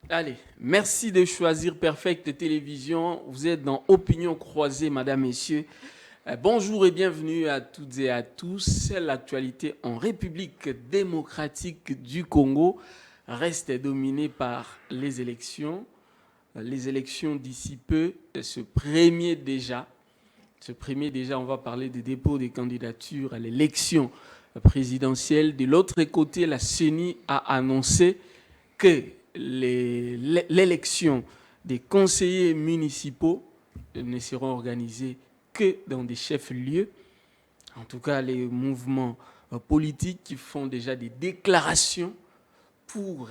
Allez, merci de choisir Perfect Télévision. Vous êtes dans Opinion croisée, madame, messieurs. Bonjour et bienvenue à toutes et à tous. L'actualité en République démocratique du Congo reste dominée par les élections. Les élections d'ici peu se premier déjà, on va parler des dépôts des candidatures à l'élection présidentielle. De l'autre côté, la CENI a annoncé que l'élection des conseillers municipaux ne seront organisées que dans des chefs-lieux. En tout cas, les mouvements politiques font déjà des déclarations pour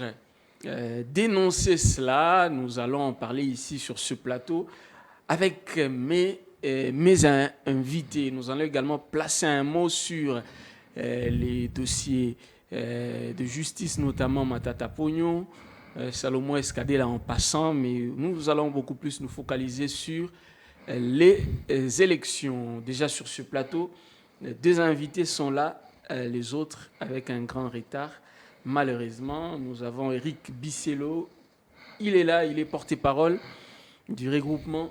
dénoncer cela. Nous allons en parler ici sur ce plateau avec mes invités. Nous allons également placer un mot sur les dossiers de justice, notamment Matata Pognon, Salomon Escadé en passant, mais nous allons beaucoup plus nous focaliser sur les élections. Déjà sur ce plateau, deux invités sont là, les autres avec un grand retard. Malheureusement, nous avons Eric Bissello. Il est là, il est porte-parole du regroupement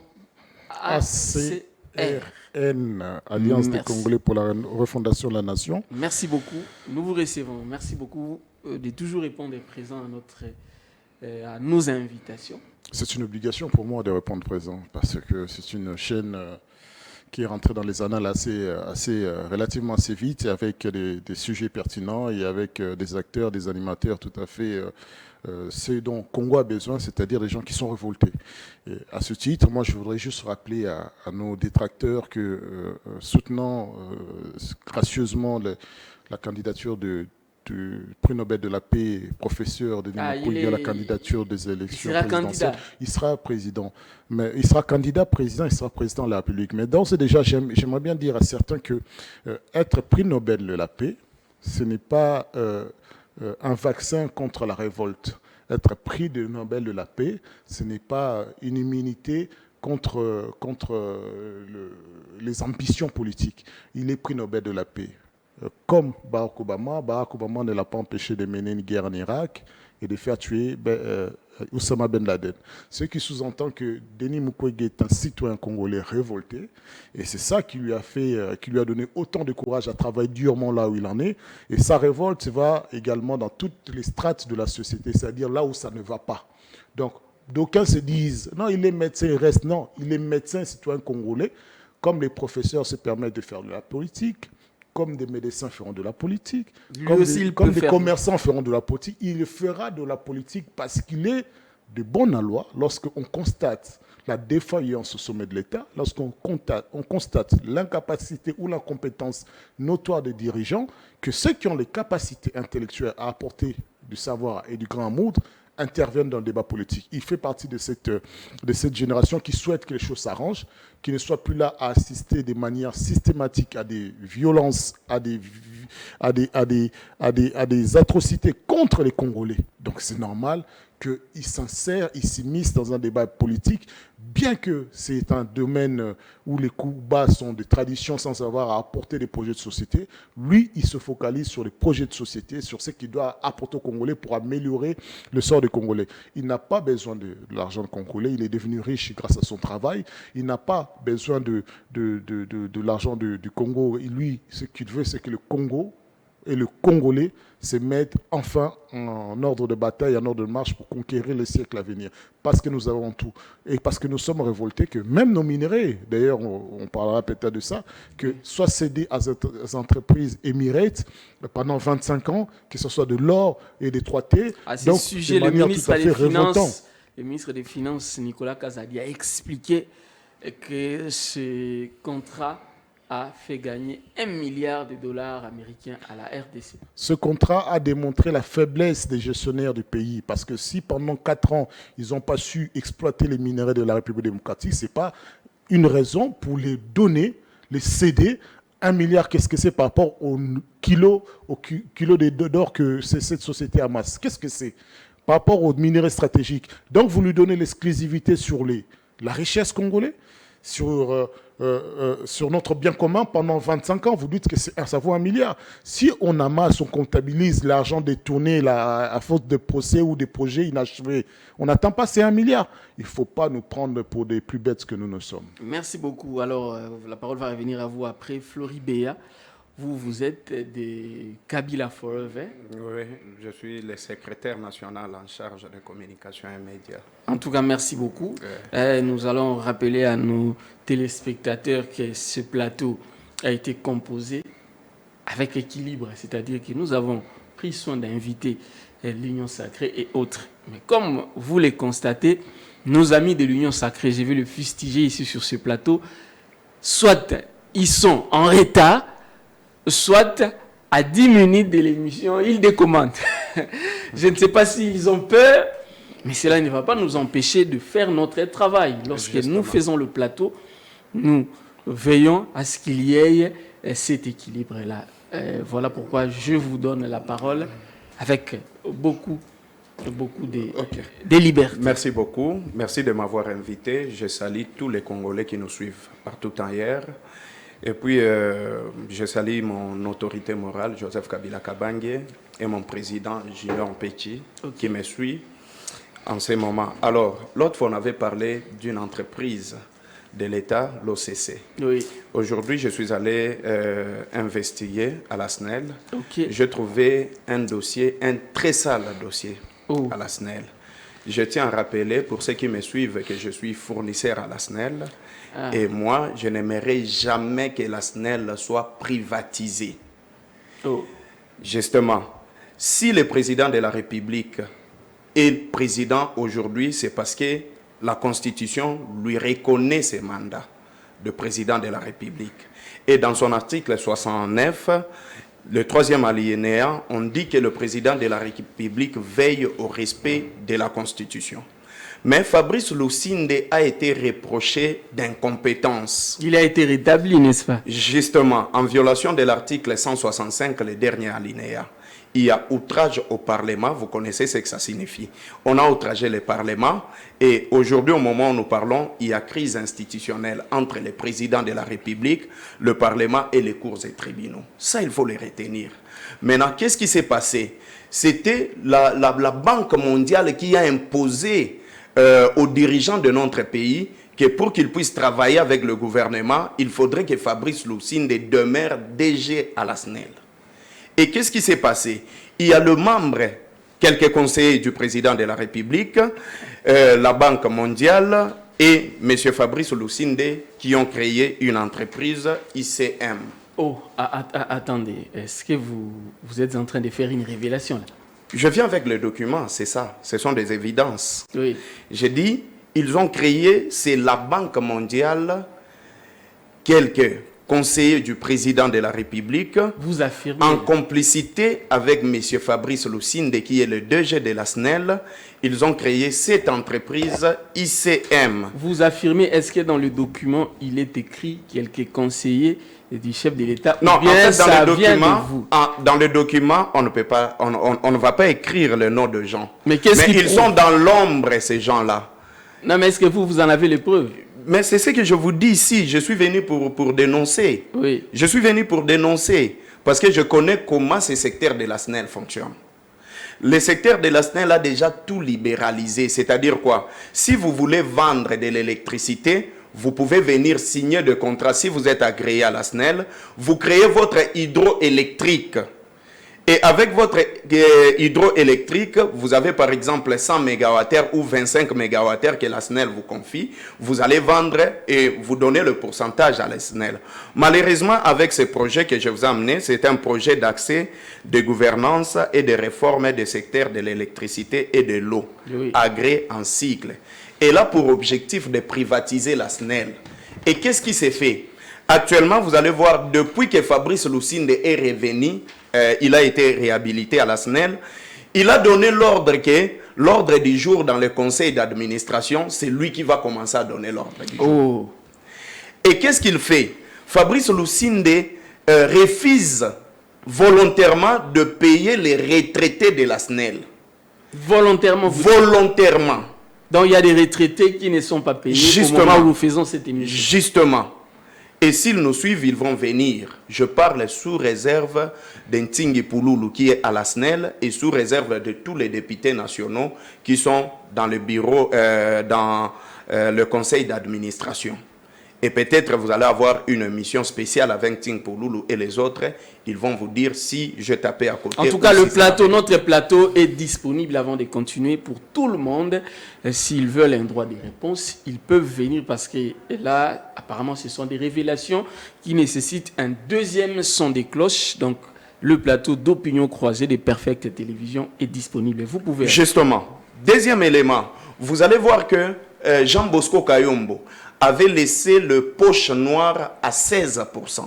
ACR. Alliance des Merci. Congolais pour la refondation de la nation. Merci beaucoup. Nous vous recevons. Merci beaucoup de toujours répondre présent à nos invitations. C'est une obligation pour moi de répondre présent parce que c'est une chaîne qui est rentrée dans les annales relativement assez vite avec des sujets pertinents et avec des acteurs, des animateurs tout à fait ce dont Congo a besoin, c'est-à-dire des gens qui sont révoltés. Et à ce titre, moi, je voudrais juste rappeler à nos détracteurs que soutenant gracieusement la candidature du prix Nobel de la paix, professeur Denis Mukwege, à la candidature des élections présidentielles. Il sera président. Mais il sera candidat président, il sera président de la République. Mais d'ores et déjà, j'aimerais bien dire à certains que être prix Nobel de la paix, ce n'est pas un vaccin contre la révolte. Être prix de Nobel de la paix, ce n'est pas une immunité contre les ambitions politiques. Il est prix Nobel de la paix. Comme Barack Obama ne l'a pas empêché de mener une guerre en Irak et de faire tuer Oussama Ben Laden. Ce qui sous-entend que Denis Mukwege est un citoyen congolais révolté, et c'est ça qui lui a donné autant de courage à travailler durement là où il en est. Et sa révolte va également dans toutes les strates de la société, c'est-à-dire là où ça ne va pas. Donc, d'aucuns se disent, non, il est médecin, il reste. Non, il est médecin, citoyen congolais, comme les professeurs se permettent de faire de la politique, comme des médecins feront de la politique, comme des commerçants feront de la politique. Il fera de la politique parce qu'il est de bonne loi lorsqu'on constate la défaillance au sommet de l'État, lorsqu'on constate l'incapacité ou l'incompétence notoire des dirigeants, que ceux qui ont les capacités intellectuelles à apporter du savoir et du grand amour interviennent dans le débat politique. Il fait partie de cette génération qui souhaite que les choses s'arrangent, qui ne soit plus là à assister de manière systématique à des violences, à des atrocités contre les Congolais. Donc c'est normal qu'il s'insère, il s'immisce dans un débat politique, bien que c'est un domaine où les coups bas sont des traditions sans savoir à apporter des projets de société. Lui, il se focalise sur les projets de société, sur ce qu'il doit apporter aux Congolais pour améliorer le sort des Congolais. Il n'a pas besoin de l'argent des Congolais, il est devenu riche grâce à son travail. Il n'a pas besoin de l'argent du Congo. Et lui, ce qu'il veut, c'est que le Congo et le Congolais se mettent enfin en ordre de bataille, en ordre de marche pour conquérir les siècles à venir. Parce que nous avons tout. Et parce que nous sommes révoltés que même nos minerais, d'ailleurs on parlera peut-être de ça, que soient cédés à des entreprises émirates pendant 25 ans, que ce soit de l'or et des 3T. À ce sujet, le ministre des Finances, Nicolas Kazadi, a expliqué que ce contrat a fait gagner $1 milliard américains à la RDC. Ce contrat a démontré la faiblesse des gestionnaires du pays, parce que si pendant 4 ans, ils n'ont pas su exploiter les minerais de la République démocratique, ce n'est pas une raison pour les donner, les céder. 1 milliard, qu'est-ce que c'est par rapport au kilo d'or que cette société amasse? Qu'est-ce que c'est par rapport aux minerais stratégiques? Donc vous lui donnez l'exclusivité sur la richesse congolaise, sur sur notre bien commun pendant 25 ans. Vous dites que ça vaut 1 milliard. Si on amasse, on comptabilise l'argent détourné à faute de procès ou des projets inachevés, on n'atteint pas ces 1 milliard. Il ne faut pas nous prendre pour des plus bêtes que nous ne sommes. Merci beaucoup. Alors, la parole va revenir à vous après. Florie Béa, vous êtes des Kabila Forever. Oui, je suis le secrétaire national en charge de communication et médias. En tout cas, merci beaucoup. Nous allons rappeler à nos téléspectateurs que ce plateau a été composé avec équilibre, c'est-à-dire que nous avons pris soin d'inviter l'Union Sacrée et autres. Mais comme vous le constatez, nos amis de l'Union Sacrée, je vais le fustiger ici sur ce plateau, soit ils sont en retard, soit à 10 minutes de l'émission, ils décommandent. Je ne sais pas s'ils ont peur, mais cela ne va pas nous empêcher de faire notre travail. Lorsque nous faisons le plateau, nous veillons à ce qu'il y ait cet équilibre-là. Voilà pourquoi je vous donne la parole avec beaucoup de liberté. Merci beaucoup. Merci de m'avoir invité. Je salue tous les Congolais qui nous suivent partout ailleurs. Et puis, je salue mon autorité morale, Joseph Kabila Kabange, et mon président, Junior Petit, qui me suit en ce moment. Alors, l'autre fois, on avait parlé d'une entreprise de l'État, l'OCC. Oui. Aujourd'hui, je suis allé investiguer à la SNEL. Okay. J'ai trouvé un dossier, un très sale dossier à la SNEL. Je tiens à rappeler, pour ceux qui me suivent, que je suis fournisseur à la SNEL. Et moi, je n'aimerais jamais que la SNEL soit privatisée. Justement, si le président de la République est président aujourd'hui, c'est parce que la Constitution lui reconnaît ses mandats de président de la République. Et dans son article 69, le 3e alinéa, on dit que le président de la République veille au respect de la Constitution. Mais Fabrice Lusinde a été reproché d'incompétence. Il a été rétabli, n'est-ce pas? Justement, en violation de l'article 165, le dernier alinéa. Il y a outrage au Parlement, vous connaissez ce que ça signifie. On a outragé le Parlement et aujourd'hui, au moment où nous parlons, il y a crise institutionnelle entre le président de la République, le Parlement et les cours et tribunaux. Ça, il faut les retenir. Maintenant, qu'est-ce qui s'est passé? C'était la Banque mondiale qui a imposé aux dirigeants de notre pays que pour qu'ils puissent travailler avec le gouvernement, il faudrait que Fabrice Lusinde demeure DG à la SNEL. Et qu'est-ce qui s'est passé? Il y a le membre, quelques conseillers du président de la République, la Banque mondiale et M. Fabrice Lusinde qui ont créé une entreprise ICM. Attendez, est-ce que vous êtes en train de faire une révélation là? Je viens avec le document, c'est ça. Ce sont des évidences. Oui. J'ai dit, ils ont créé, c'est la Banque mondiale, quelques conseillers du président de la République, vous affirmez, en complicité avec M. Fabrice Lusinde, qui est le DG de la SNEL, ils ont créé cette entreprise ICM. Vous affirmez, est-ce que dans le document, il est écrit quelques conseillers du chef de l'État? Non, bien, en fait, ça vient de vous? Dans le document, on ne va pas écrire le nom de gens. Mais ils sont dans l'ombre, ces gens-là. Non, mais est-ce que vous en avez les preuves? Mais c'est ce que je vous dis ici. Je suis venu pour dénoncer. Oui. Je suis venu pour dénoncer. Parce que je connais comment ce secteur de la SNEL fonctionne. Le secteur de la SNEL a déjà tout libéralisé. C'est-à-dire quoi? Si vous voulez vendre de l'électricité, vous pouvez venir signer de contrat. Si vous êtes agréé à la SNEL, vous créez votre hydroélectrique. Et avec votre hydroélectrique, vous avez par exemple 100 MWh ou 25 MWh que la SNEL vous confie. Vous allez vendre et vous donner le pourcentage à la SNEL. Malheureusement, avec ce projet que je vous ai amené, c'est un projet d'accès, de gouvernance et de réforme des secteurs de l'électricité et de l'eau, oui, agréé en cycle. Et là, pour objectif de privatiser la SNEL. Et qu'est-ce qui s'est fait? Actuellement, vous allez voir, depuis que Fabrice Lusinde est revenu, il a été réhabilité à la SNEL, il a donné l'ordre que l'ordre du jour dans le conseil d'administration, c'est lui qui va commencer à donner l'ordre du jour. Et qu'est-ce qu'il fait? Fabrice Lusinde refuse volontairement de payer les retraités de la SNEL. Volontairement? Volontairement. Donc il y a des retraités qui ne sont pas payés au moment où nous faisons cette émission. Justement. Et s'ils nous suivent, ils vont venir. Je parle sous réserve d'Ntingi Pouloulou qui est à la SNEL et sous réserve de tous les députés nationaux qui sont dans le bureau, dans le conseil d'administration. Et peut-être vous allez avoir une mission spéciale avec Ting Pouloulou et les autres. Ils vont vous dire si je tapais à côté. En tout cas, le plateau, notre plateau est disponible avant de continuer pour tout le monde. S'ils veulent un droit de réponse, ils peuvent venir parce que là, apparemment, ce sont des révélations qui nécessitent un deuxième son des cloches. Donc, le plateau d'opinion croisée des Perfectes Télévisions est disponible. Vous pouvez... Justement. Deuxième élément, vous allez voir que Jean Bosco Kayombo avait laissé le poche noire à 16%.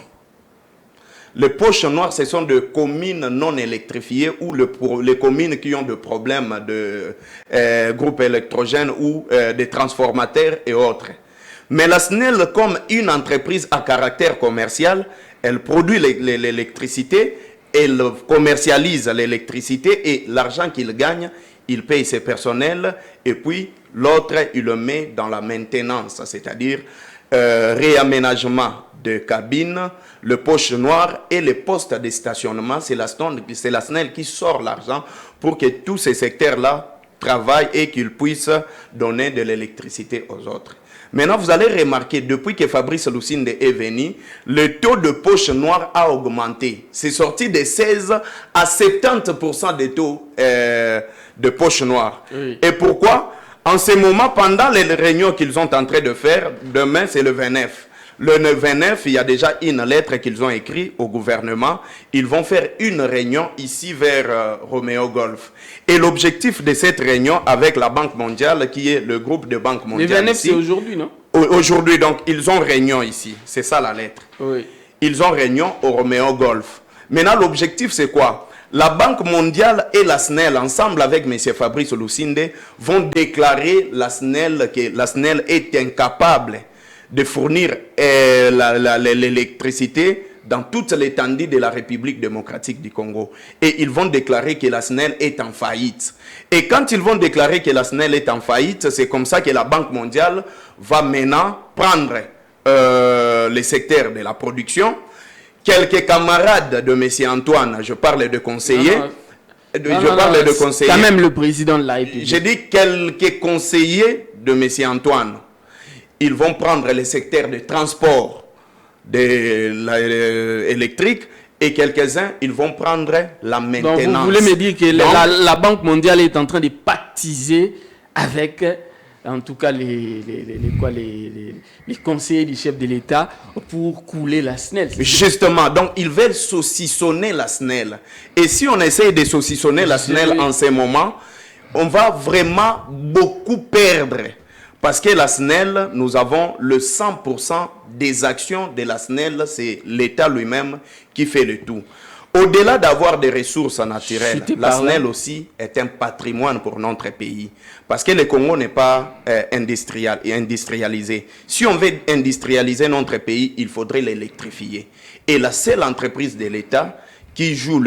Les poches noires, ce sont des communes non électrifiées ou les communes qui ont des problèmes de groupes électrogènes ou des transformateurs et autres. Mais la SNEL, comme une entreprise à caractère commercial, elle produit l'électricité, elle commercialise l'électricité et l'argent qu'il gagne, il paye ses personnels et puis l'autre, il le met dans la maintenance, c'est-à-dire réaménagement de cabines, le poche noir et les postes de stationnement. C'est la SNEL qui sort l'argent pour que tous ces secteurs-là travaillent et qu'ils puissent donner de l'électricité aux autres. Maintenant, vous allez remarquer, depuis que Fabrice Lucinde est venu, le taux de poche noire a augmenté. C'est sorti de 16 à 70% des taux de poche noire. Oui. Et pourquoi? En ce moment, pendant les réunions qu'ils sont en train de faire, demain c'est le 29. Le 29, il y a déjà une lettre qu'ils ont écrite au gouvernement. Ils vont faire une réunion ici vers Romeo Golf. Et l'objectif de cette réunion avec la Banque mondiale, qui est le groupe de Banque mondiale. Le 29, c'est aujourd'hui, non? Aujourd'hui, donc, ils ont réunion ici. C'est ça la lettre. Oui. Ils ont réunion au Romeo Golf. Maintenant, l'objectif, c'est quoi? La Banque mondiale et la SNEL, ensemble avec M. Fabrice Lucinde, vont déclarer que la SNEL est incapable de fournir l'électricité dans toute l'étendue de la République démocratique du Congo. Et ils vont déclarer que la SNEL est en faillite. Et quand ils vont déclarer que la SNEL est en faillite, c'est comme ça que la Banque mondiale va maintenant prendre les secteurs de la production. Quelques camarades de M. Antoine, je parle de conseillers, quand même le président de la République. Je dis quelques conseillers de M. Antoine. Ils vont prendre les secteurs de transport électrique et quelques-uns, ils vont prendre la maintenance. Donc vous voulez me dire que la Banque mondiale est en train de pactiser avec, en tout cas, les conseillers du chef de l'État pour couler la SNEL. Justement, donc ils veulent saucissonner la SNEL. Et si on essaye de saucissonner la SNEL en ce moment, on va vraiment beaucoup perdre. Parce que la SNEL, nous avons le 100% des actions de la SNEL, c'est l'État lui-même qui fait le tout. Au-delà d'avoir des ressources naturelles, la SNEL aussi est un patrimoine pour notre pays. Parce que le Congo n'est pas industrialisé. Si on veut industrialiser notre pays, il faudrait l'électrifier. Et la seule entreprise de l'État qui joue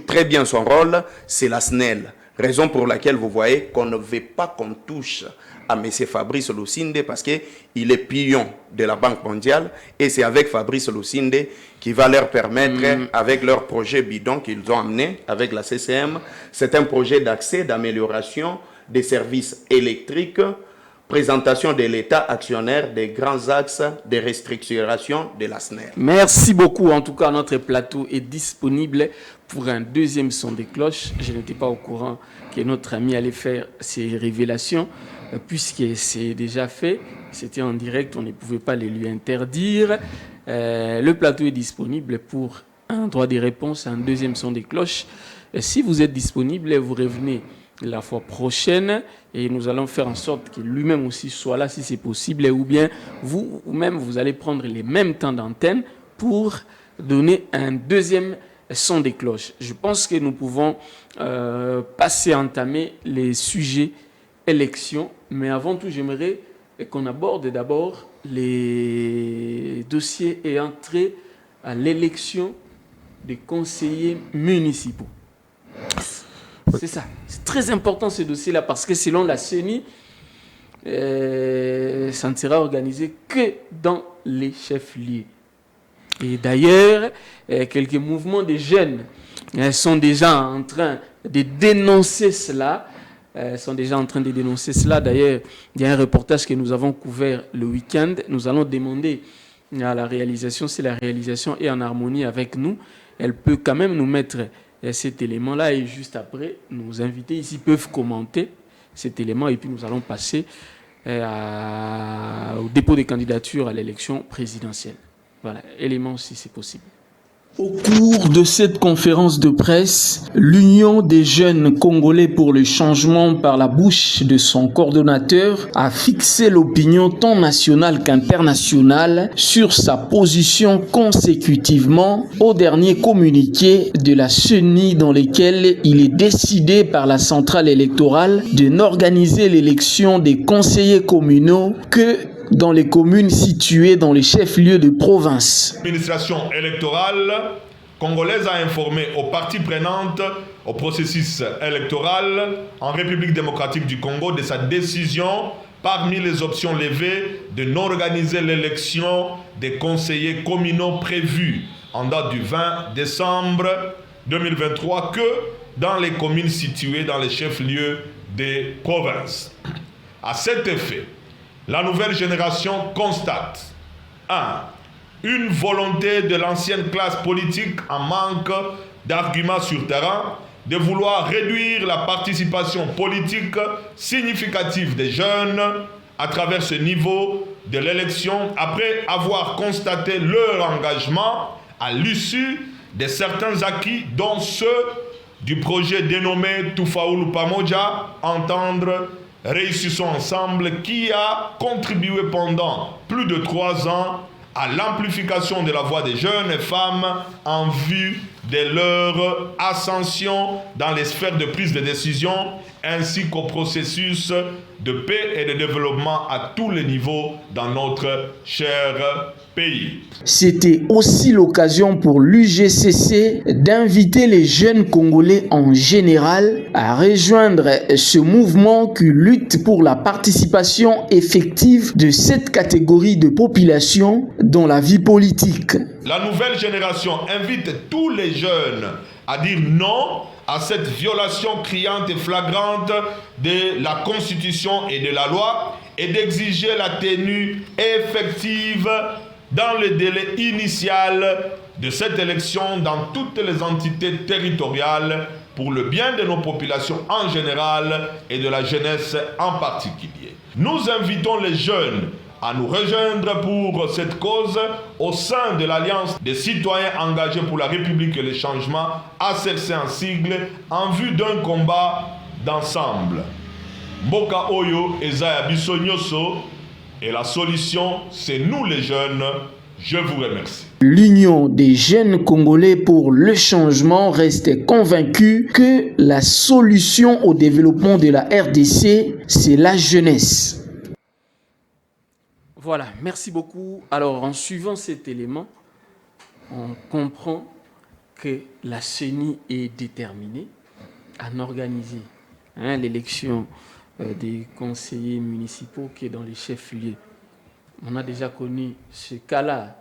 très bien son rôle, c'est la SNEL. Raison pour laquelle vous voyez qu'on ne veut pas qu'on touche à M. Fabrice Lucinde parce qu'il est pion de la Banque mondiale et c'est avec Fabrice Lucinde qui va leur permettre, avec leur projet bidon qu'ils ont amené avec la CCM, c'est un projet d'accès, d'amélioration des services électriques, présentation de l'État actionnaire des grands axes de restructuration de la SNEL. Merci beaucoup. En tout cas, notre plateau est disponible pour un deuxième son des cloches. Je n'étais pas au courant que notre ami allait faire ces révélations, puisque c'est déjà fait. C'était en direct, on ne pouvait pas les lui interdire. Le plateau est disponible pour un droit de réponse, un deuxième son des cloches. Si vous êtes disponible, vous revenez la fois prochaine et nous allons faire en sorte que lui-même aussi soit là si c'est possible, ou bien vous-même vous allez prendre les mêmes temps d'antenne pour donner un deuxième son des cloches. Je pense que nous pouvons passer à entamer les sujets élections, mais avant tout j'aimerais qu'on aborde d'abord les dossiers ayant trait à l'élection des conseillers municipaux. C'est ça. C'est très important ce dossier-là parce que selon la CENI, ça ne sera organisé que dans les chefs-lieux. Et d'ailleurs, quelques mouvements de jeunes sont déjà en train de dénoncer cela. D'ailleurs, il y a un reportage que nous avons couvert le week-end. Nous allons demander à la réalisation, si la réalisation est en harmonie avec nous, elle peut quand même nous mettre cet élément-là et juste après, nos invités ici peuvent commenter cet élément et puis nous allons passer au dépôt des candidatures à l'élection présidentielle. Voilà, élément si c'est possible. Au cours de cette conférence de presse, l'Union des jeunes congolais pour le changement par la bouche de son coordonnateur a fixé l'opinion tant nationale qu'internationale sur sa position consécutivement au dernier communiqué de la CENI dans lequel il est décidé par la centrale électorale de n'organiser l'élection des conseillers communaux que dans les communes situées dans les chefs-lieux de province. L'administration électorale congolaise a informé aux parties prenantes au processus électoral en République démocratique du Congo de sa décision, parmi les options levées, de non-organiser l'élection des conseillers communaux prévus en date du 20 décembre 2023 que dans les communes situées dans les chefs-lieux des provinces. À cet effet, la nouvelle génération constate 1. Une volonté de l'ancienne classe politique en manque d'arguments sur terrain de vouloir réduire la participation politique significative des jeunes à travers ce niveau de l'élection après avoir constaté leur engagement à l'issue de certains acquis dont ceux du projet dénommé Tufaulu Pamoja, entendre Réussissons ensemble, qui a contribué pendant plus de 3 ans à l'amplification de la voix des jeunes et femmes en vue de leur ascension dans les sphères de prise de décision ainsi qu'au processus de paix et de développement à tous les niveaux dans notre cher pays. C'était aussi l'occasion pour l'UGCC d'inviter les jeunes Congolais en général à rejoindre ce mouvement qui lutte pour la participation effective de cette catégorie de population dans la vie politique. La nouvelle génération invite tous les jeunes à dire non à cette violation criante et flagrante de la Constitution et de la loi et d'exiger la tenue effective dans le délai initial de cette élection dans toutes les entités territoriales pour le bien de nos populations en général et de la jeunesse en particulier. Nous invitons les jeunes à nous rejoindre pour cette cause au sein de l'Alliance des citoyens engagés pour la République et le changement, ACRC en sigle, en vue d'un combat d'ensemble. Mboka Oyo, Ezaya Bissonyoso, et la solution, c'est nous les jeunes. Je vous remercie. L'Union des jeunes Congolais pour le changement reste convaincue que la solution au développement de la RDC, c'est la jeunesse. Voilà, merci beaucoup. Alors, en suivant cet élément, on comprend que la CENI est déterminée à organiser l'élection des conseillers municipaux qui est dans les chefs-lieux. On a déjà connu ce cas-là,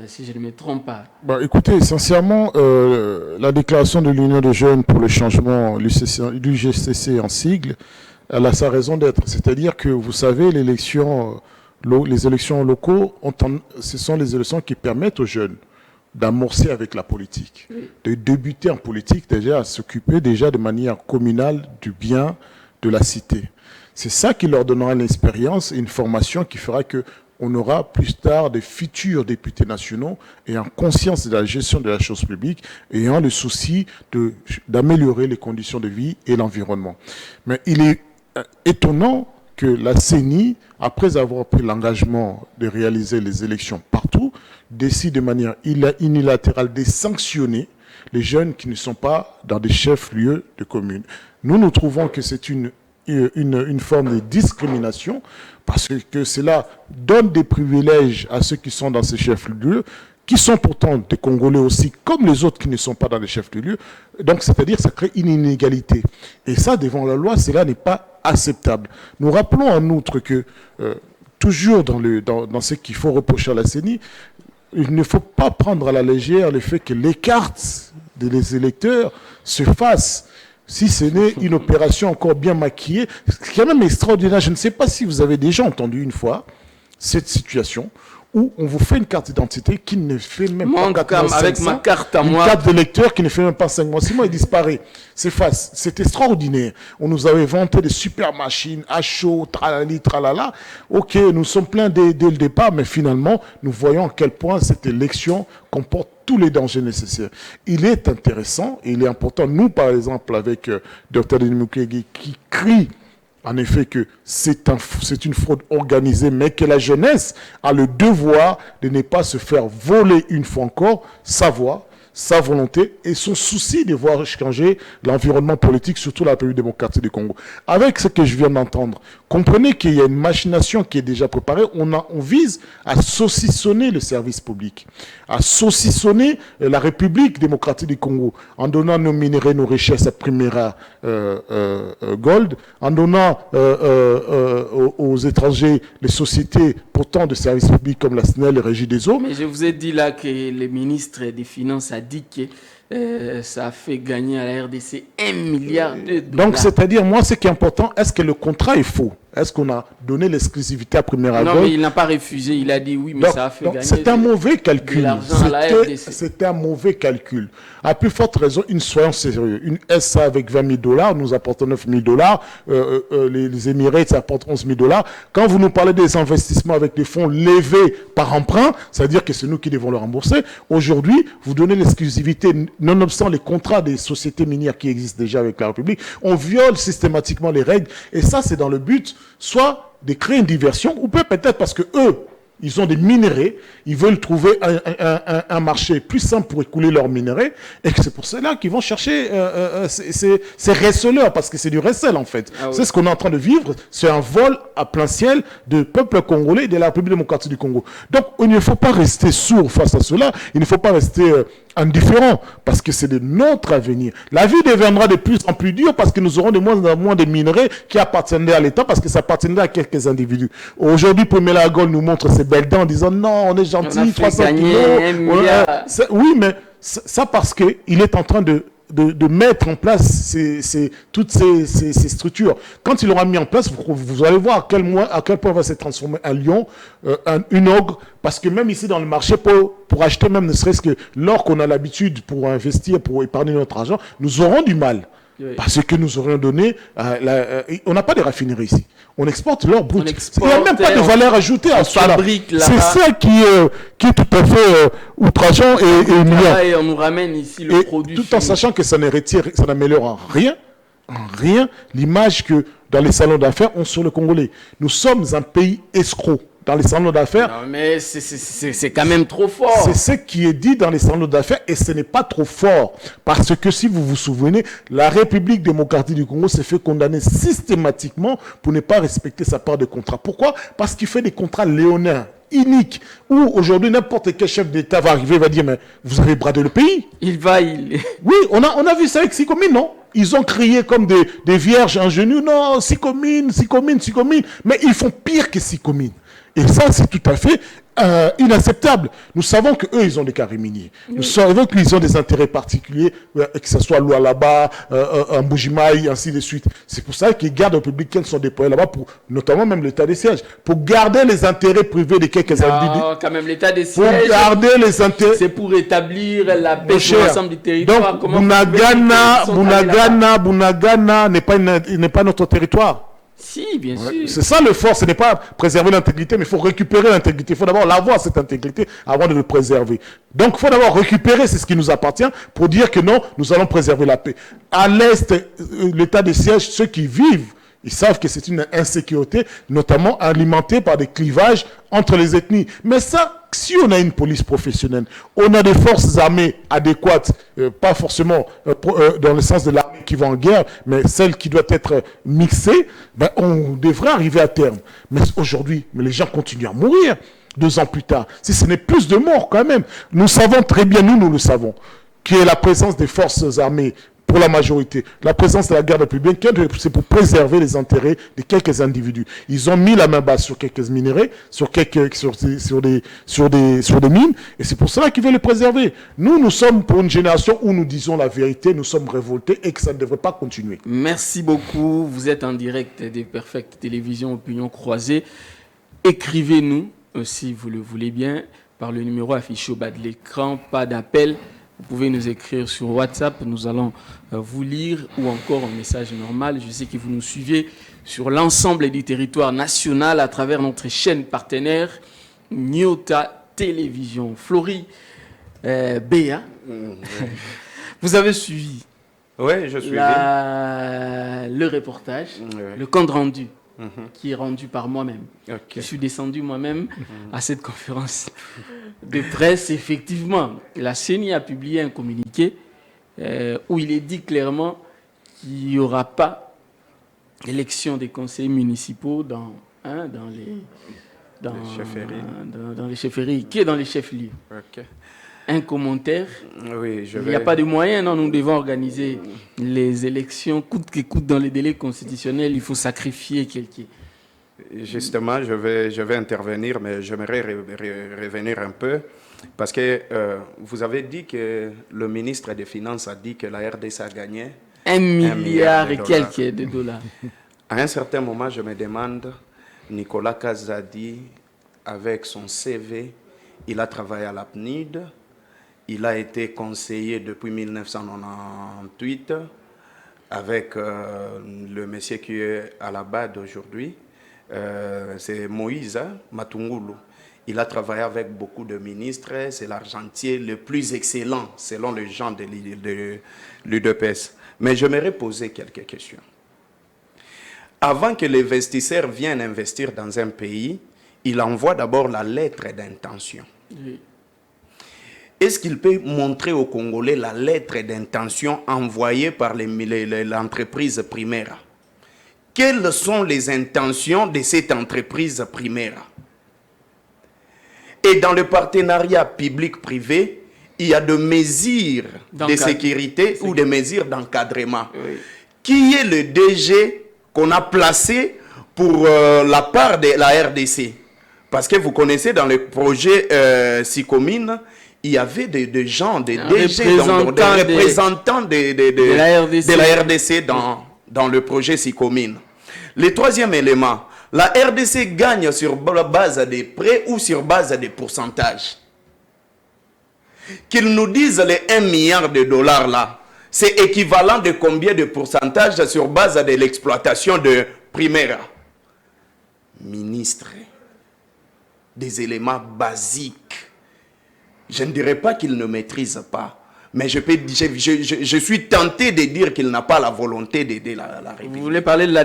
si je ne me trompe pas. Écoutez, sincèrement, la déclaration de l'Union des jeunes pour le changement, l'UGCC en sigle, elle a sa raison d'être. C'est-à-dire que, vous savez, les élections locaux, ce sont les élections qui permettent aux jeunes d'amorcer avec la politique, de débuter en politique, déjà à s'occuper déjà de manière communale du bien de la cité. C'est ça qui leur donnera une expérience et une formation qui fera qu'on aura plus tard des futurs députés nationaux ayant conscience de la gestion de la chose publique, ayant le souci d'améliorer les conditions de vie et l'environnement. Mais il est étonnant que la CENI, après avoir pris l'engagement de réaliser les élections partout, décide de manière unilatérale de sanctionner les jeunes qui ne sont pas dans des chefs-lieux de communes. Nous trouvons que c'est une forme de discrimination parce que cela donne des privilèges à ceux qui sont dans ces chefs-lieux, qui sont pourtant des Congolais aussi, comme les autres qui ne sont pas dans les chefs-lieux. Donc, c'est-à-dire que ça crée une inégalité. Et ça, devant la loi, cela n'est pas acceptable. Nous rappelons en outre que, toujours dans ce qu'il faut reprocher à la CENI, il ne faut pas prendre à la légère le fait que les cartes des électeurs se fassent. Si ce n'est une opération encore bien maquillée, ce qui est quand même extraordinaire. Je ne sais pas si vous avez déjà entendu une fois cette situation où on vous fait une carte d'identité qui ne fait même Moi, pas en tout 4 cas, mois, avec 5 ma ans, carte à une moi. carte d'électeur qui ne fait même pas 5 mois. 6 mois, il disparaît, s'efface. C'est extraordinaire. On nous avait vanté des super machines, à chaud, tralali, tralala. Ok, nous sommes pleins dès le départ, mais finalement, nous voyons à quel point cette élection comporte tous les dangers nécessaires. Il est intéressant, et il est important, nous par exemple, avec Dr Denis Mukwege, qui crie en effet que c'est une fraude organisée, mais que la jeunesse a le devoir de ne pas se faire voler une fois encore sa voix, sa volonté et son souci de voir changer l'environnement politique, surtout la République démocratique du Congo. Avec ce que je viens d'entendre, comprenez qu'il y a une machination qui est déjà préparée. On vise à saucissonner le service public, à saucissonner la République démocratique du Congo, en donnant nos minéraux, nos richesses à Primera Gold, en donnant aux étrangers les sociétés pourtant de services publics comme la SNEL, les Régies des eaux. Mais je vous ai dit là que le ministre des Finances a dit que ça a fait gagner à la RDC 1 milliard de dollars. Donc, c'est-à-dire, moi, ce qui est important, est-ce que le contrat est faux? Est-ce qu'on a donné l'exclusivité à Primera Gold? Non, mais il n'a pas refusé. Il a dit oui, mais ça a fait gagner. C'est un mauvais calcul. l'argent à la RDC. C'était un mauvais calcul. À plus forte raison, soyons sérieux. Une SA avec 20 000 dollars nous apporte 9 000 dollars. Les Émirats, ça apporte 11 000 dollars. Quand vous nous parlez des investissements avec des fonds levés par emprunt, c'est-à-dire que c'est nous qui devons le rembourser. Aujourd'hui, vous donnez l'exclusivité, nonobstant les contrats des sociétés minières qui existent déjà avec la République. On viole systématiquement les règles. Et ça, c'est dans le but soit de créer une diversion, ou peut-être parce que eux, ils ont des minéraux, ils veulent trouver un marché plus simple pour écouler leurs minéraux, et que c'est pour cela qu'ils vont chercher ces receleurs, parce que c'est du recel en fait. Ah oui. C'est ce qu'on est en train de vivre, c'est un vol à plein ciel du peuple congolais et de la République démocratique du Congo. Donc il ne faut pas rester sourd face à cela, il ne faut pas rester indifférent, parce que c'est de notre avenir. La vie deviendra de plus en plus dure parce que nous aurons de moins en moins de minerais qui appartiendraient à l'État parce que ça appartiendrait à quelques individus. Aujourd'hui, Primera Gold nous montre ses belles dents en disant non, on est gentil, 300 kilos. Oui, mais ça parce qu'il est en train de mettre en place toutes ces structures. Quand il aura mis en place, vous allez voir à quel point va se transformer un lion, une ogre, parce que même ici dans le marché, pour acheter même ne serait-ce que l'or qu'on a l'habitude pour investir, pour épargner notre argent, nous aurons du mal. Oui. Parce que nous aurions donné... on n'a pas de raffinerie ici. On exporte l'or brut. Il n'y a même pas de valeur ajoutée à cela. C'est ça qui est tout à fait outrageant et humiliant. Et on nous ramène ici le produit. Tout en sachant que ça n'améliore en rien l'image que dans les salons d'affaires ont sur le Congolais. Nous sommes un pays escroc. Dans les salons d'affaires. Non, mais c'est quand même trop fort. C'est ce qui est dit dans les salons d'affaires et ce n'est pas trop fort. Parce que si vous vous souvenez, la République démocratique du Congo s'est fait condamner systématiquement pour ne pas respecter sa part de contrat. Pourquoi? Parce qu'il fait des contrats léonins, iniques, où aujourd'hui n'importe quel chef d'État va arriver et va dire mais vous avez bradé le pays. Oui, on a vu ça avec Sikomine, non? Ils ont crié comme des vierges en genoux, non, Sikomine, mais ils font pire que Sikomine. Et ça, c'est tout à fait inacceptable. Nous savons qu'eux, ils ont des carrés miniers. Oui. Nous savons qu'ils ont des intérêts particuliers, que ce soit Lualaba, Mbujimai, ainsi de suite. C'est pour ça que les gardes républicains sont déployés là-bas, notamment même l'état des sièges, pour garder les intérêts privés de quelques individus. Non, quand même, l'état des sièges. Pour garder les intérêts. C'est pour établir la paix sur l'ensemble du territoire. Donc, Bunagana n'est pas notre territoire. Si, bien sûr. C'est ça le fort, ce n'est pas préserver l'intégrité, mais il faut récupérer l'intégrité. Il faut d'abord l'avoir, cette intégrité, avant de le préserver. Donc, il faut d'abord récupérer, c'est ce qui nous appartient, pour dire que non, nous allons préserver la paix. À l'Est, l'état de siège, ceux qui vivent, ils savent que c'est une insécurité, notamment alimentée par des clivages entre les ethnies. Mais ça, si on a une police professionnelle, on a des forces armées adéquates, pas forcément dans le sens de l'armée qui va en guerre, mais celle qui doit être mixée, ben on devrait arriver à terme. Mais aujourd'hui, les gens continuent à mourir 2 ans plus tard. Si ce n'est plus de morts quand même. Nous savons très bien, nous le savons, qu'il y a la présence des forces armées pour la majorité. La présence de la garde républicaine, c'est pour préserver les intérêts de quelques individus. Ils ont mis la main basse sur quelques minéraux, sur des mines, et c'est pour cela qu'ils veulent les préserver. Nous sommes pour une génération où nous disons la vérité, nous sommes révoltés et que ça ne devrait pas continuer. Merci beaucoup. Vous êtes en direct des Perfect Télévision Opinion Croisée. Écrivez-nous, si vous le voulez bien, par le numéro affiché au bas de l'écran. Pas d'appel. Vous pouvez nous écrire sur WhatsApp. Nous allons vous lire, ou encore un message normal. Je sais que vous nous suivez sur l'ensemble du territoire national à travers notre chaîne partenaire Nyota Télévision. Florie Béa, vous avez suivi je suis le reportage, le compte rendu qui est rendu par moi-même. Okay. Je suis descendu moi-même à cette conférence de presse. Effectivement, la CENI a publié un communiqué où il est dit clairement qu'il n'y aura pas d'élection des conseillers municipaux dans les chefferies, qui est dans les chefs-lieux. Okay. Un commentaire. Oui, Il n'y a pas de moyens, non, nous devons organiser les élections coûte que coûte dans les délais constitutionnels, il faut sacrifier quelqu'un. Justement, je vais intervenir, mais j'aimerais revenir un peu, parce que vous avez dit que le ministre des Finances a dit que la RDC a gagné 1 milliard et quelques de dollars. À un certain moment, je me demande, Nicolas Kazadi, avec son CV, il a travaillé à l'APNID, il a été conseiller depuis 1998 avec le monsieur qui est à la BAD aujourd'hui, c'est Moïse Matungulu. Il a travaillé avec beaucoup de ministres, c'est l'argentier le plus excellent selon les gens de l'UDPS. Mais j'aimerais poser quelques questions. Avant que l'investisseur vienne investir dans un pays, il envoie d'abord la lettre d'intention. Oui. Est-ce qu'il peut montrer aux Congolais la lettre d'intention envoyée par l'entreprise Primera? Quelles sont les intentions de cette entreprise Primera? Et dans le partenariat public-privé, il y a des mesures de sécurité ou des mesures d'encadrement. Oui. Qui est le DG qu'on a placé pour la part de la RDC? Parce que vous connaissez, dans le projet SICOMINE, il y avait des gens, des DG, des représentants de la RDC dans le projet SICOMINE. Le troisième élément, la RDC gagne sur base des prêts ou sur base des pourcentages. Qu'ils nous disent les 1 milliard de dollars là, c'est équivalent de combien de pourcentage sur base de l'exploitation de Primera? Ministre, des éléments basiques. Je ne dirais pas qu'il ne maîtrise pas, mais je suis tenté de dire qu'il n'a pas la volonté d'aider la République. Vous voulez parler de la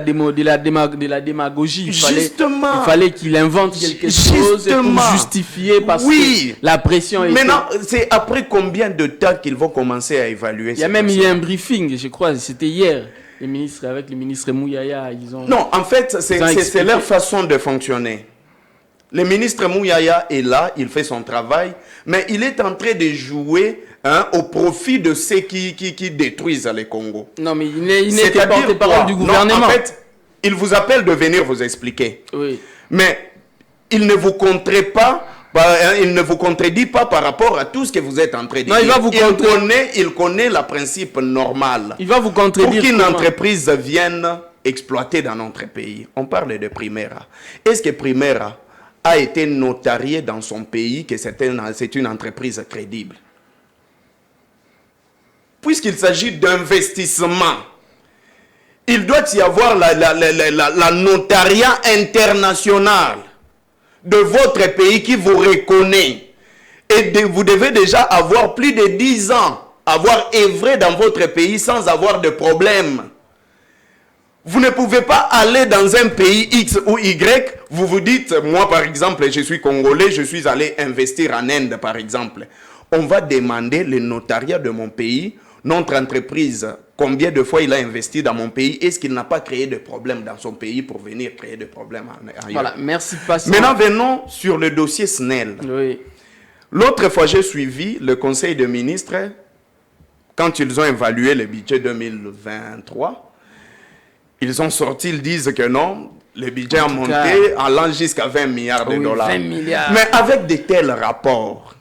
démagogie. Justement. Il fallait qu'il invente quelque chose pour justifier, parce que la pression est... Maintenant, c'est après combien de temps qu'ils vont commencer à évaluer? Il y a même eu un briefing, je crois, c'était hier. Les ministres, avec le ministre Mouyaya, ils ont... Non, en fait, c'est leur façon de fonctionner. Le ministre Mouyaya est là, il fait son travail, mais il est en train de jouer au profit de ceux qui détruisent les Congo. Non, mais il n'est pas porte-parole du gouvernement. Non, en fait, il vous appelle de venir vous expliquer. Oui. Mais il ne vous contredit pas. Il ne vous contredit pas par rapport à tout ce que vous êtes en train de dire. Il connaît le principe normal. Il va vous contredire. Pour qu'une entreprise vienne exploiter dans notre pays, on parle de Primera. Est-ce que Primera a été notarié dans son pays que c'est une entreprise crédible? Puisqu'il s'agit d'investissement, il doit y avoir la notariat international de votre pays qui vous reconnaît. Et vous devez déjà avoir plus de 10 ans, avoir œuvré dans votre pays sans avoir de problème. Vous ne pouvez pas aller dans un pays X ou Y, vous vous dites, moi par exemple, je suis Congolais, je suis allé investir en Inde par exemple. On va demander le notariat de mon pays, notre entreprise, combien de fois il a investi dans mon pays, est-ce qu'il n'a pas créé de problème dans son pays pour venir créer des problèmes ailleurs? Voilà, merci Pascal. Maintenant venons sur le dossier SNEL. Oui. L'autre fois j'ai suivi le conseil de ministres quand ils ont évalué le budget 2023, ils ont sorti, ils disent que non, le budget a monté allant jusqu'à 20 milliards de dollars. 20 milliards. Mais avec de tels rapports,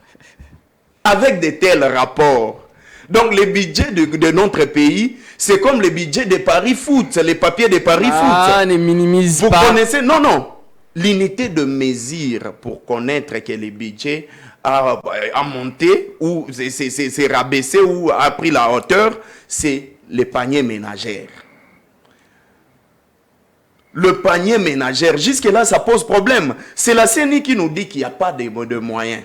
donc le budget de notre pays, c'est comme le budget de Paris Foot, les papiers de Paris Foot. Ne minimise Vous pas. connaissez, non. L'unité de mesure pour connaître que le budget a monté ou c'est rabaissé ou a pris la hauteur, c'est le panier ménagère. Le panier ménagère, jusque-là, ça pose problème. C'est la CENI qui nous dit qu'il n'y a pas de moyens.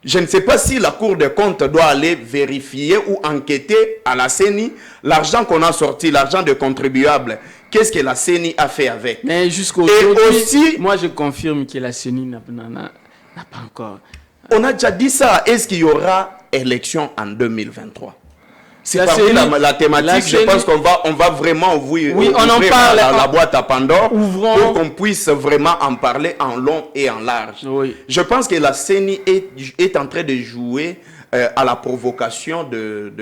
Je ne sais pas si la Cour des comptes doit aller vérifier ou enquêter à la CENI l'argent qu'on a sorti, l'argent de contribuables. Qu'est-ce que la CENI a fait avec? Mais jusqu'aujourd'hui, moi je confirme que la CENI n'a pas encore. On a déjà dit ça. Est-ce qu'il y aura élection en 2023? C'est parmi la thématique. Je pense qu'on va vraiment ouvrir, on en parle, la boîte à Pandore pour qu'on puisse vraiment en parler en long et en large. Oui. Je pense que la CENI est en train de jouer à la provocation de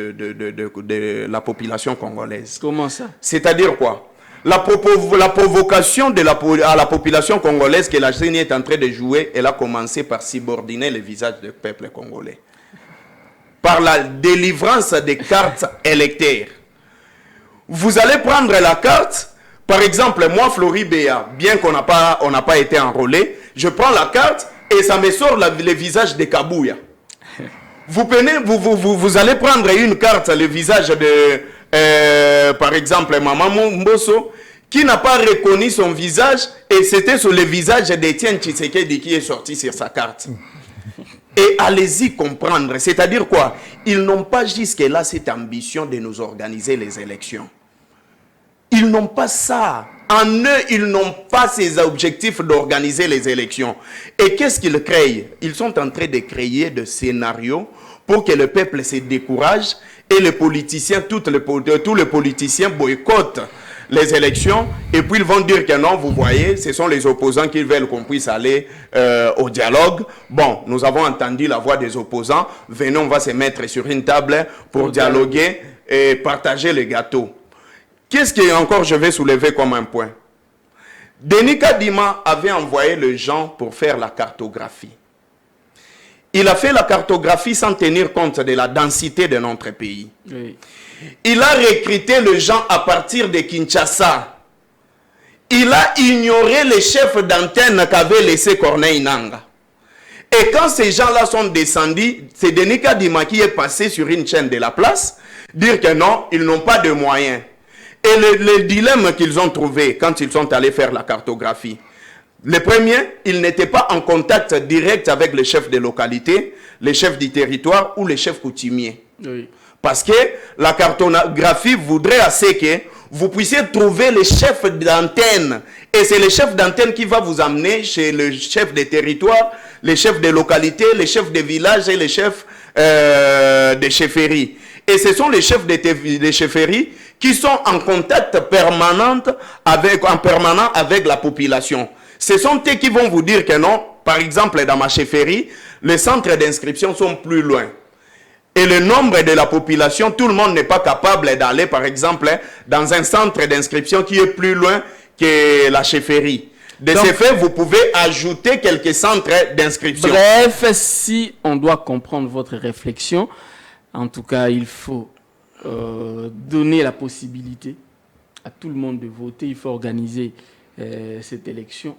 la population congolaise. Comment ça? C'est-à-dire quoi? La provocation à la population congolaise que la CENI est en train de jouer, elle a commencé par subordonner le visage du peuple congolais. Par la délivrance des cartes électeurs. Vous allez prendre la carte, par exemple, moi, Flori Béa, bien qu'on n'a pas été enrôlé, je prends la carte et ça me sort le visage de Kabouya. Vous allez prendre une carte, le visage de, par exemple, Maman Mbosso, qui n'a pas reconnu son visage et c'était sur le visage d'Étienne Tshisekedi qui est sorti sur sa carte. Et allez-y comprendre, c'est-à-dire quoi? Ils n'ont pas jusque-là cette ambition de nous organiser les élections. Ils n'ont pas ça. En eux, ils n'ont pas ces objectifs d'organiser les élections. Et qu'est-ce qu'ils créent? Ils sont en train de créer des scénarios pour que le peuple se décourage et les politiciens, tous les politiciens boycottent les élections et puis ils vont dire que non, vous voyez, ce sont les opposants qui veulent qu'on puisse aller au dialogue. Bon, nous avons entendu la voix des opposants, venez, on va se mettre sur une table pour dialoguer et partager les gâteaux. Qu'est-ce que encore je vais soulever comme un point? Denis Kadima avait envoyé les gens pour faire la cartographie. Il a fait la cartographie sans tenir compte de la densité de notre pays. Oui. Il a recruté les gens à partir de Kinshasa. Il a ignoré les chefs d'antenne qu'avait laissé Corneille Nangaa. Et quand ces gens-là sont descendus, c'est Denis Kadima qui est passé sur une chaîne de la place, dire que non, ils n'ont pas de moyens. Et le dilemme qu'ils ont trouvé quand ils sont allés faire la cartographie, le premier, ils n'étaient pas en contact direct avec les chefs de localité, les chefs du territoire ou les chefs coutumiers. Oui. Parce que la cartographie voudrait assez que vous puissiez trouver les chefs d'antenne. Et c'est le chef d'antenne qui va vous amener chez le chef des territoires, les chefs de localité, les chefs de village et les chefs de chefferie. Et ce sont les chefs de chefferie qui sont en contact permanent avec la population. Ce sont eux qui vont vous dire que non, par exemple dans ma chefferie, les centres d'inscription sont plus loin. Et le nombre de la population, tout le monde n'est pas capable d'aller, par exemple, dans un centre d'inscription qui est plus loin que la chefferie. De ce fait, vous pouvez ajouter quelques centres d'inscription. Bref, si on doit comprendre votre réflexion, en tout cas, il faut donner la possibilité à tout le monde de voter. Il faut organiser cette élection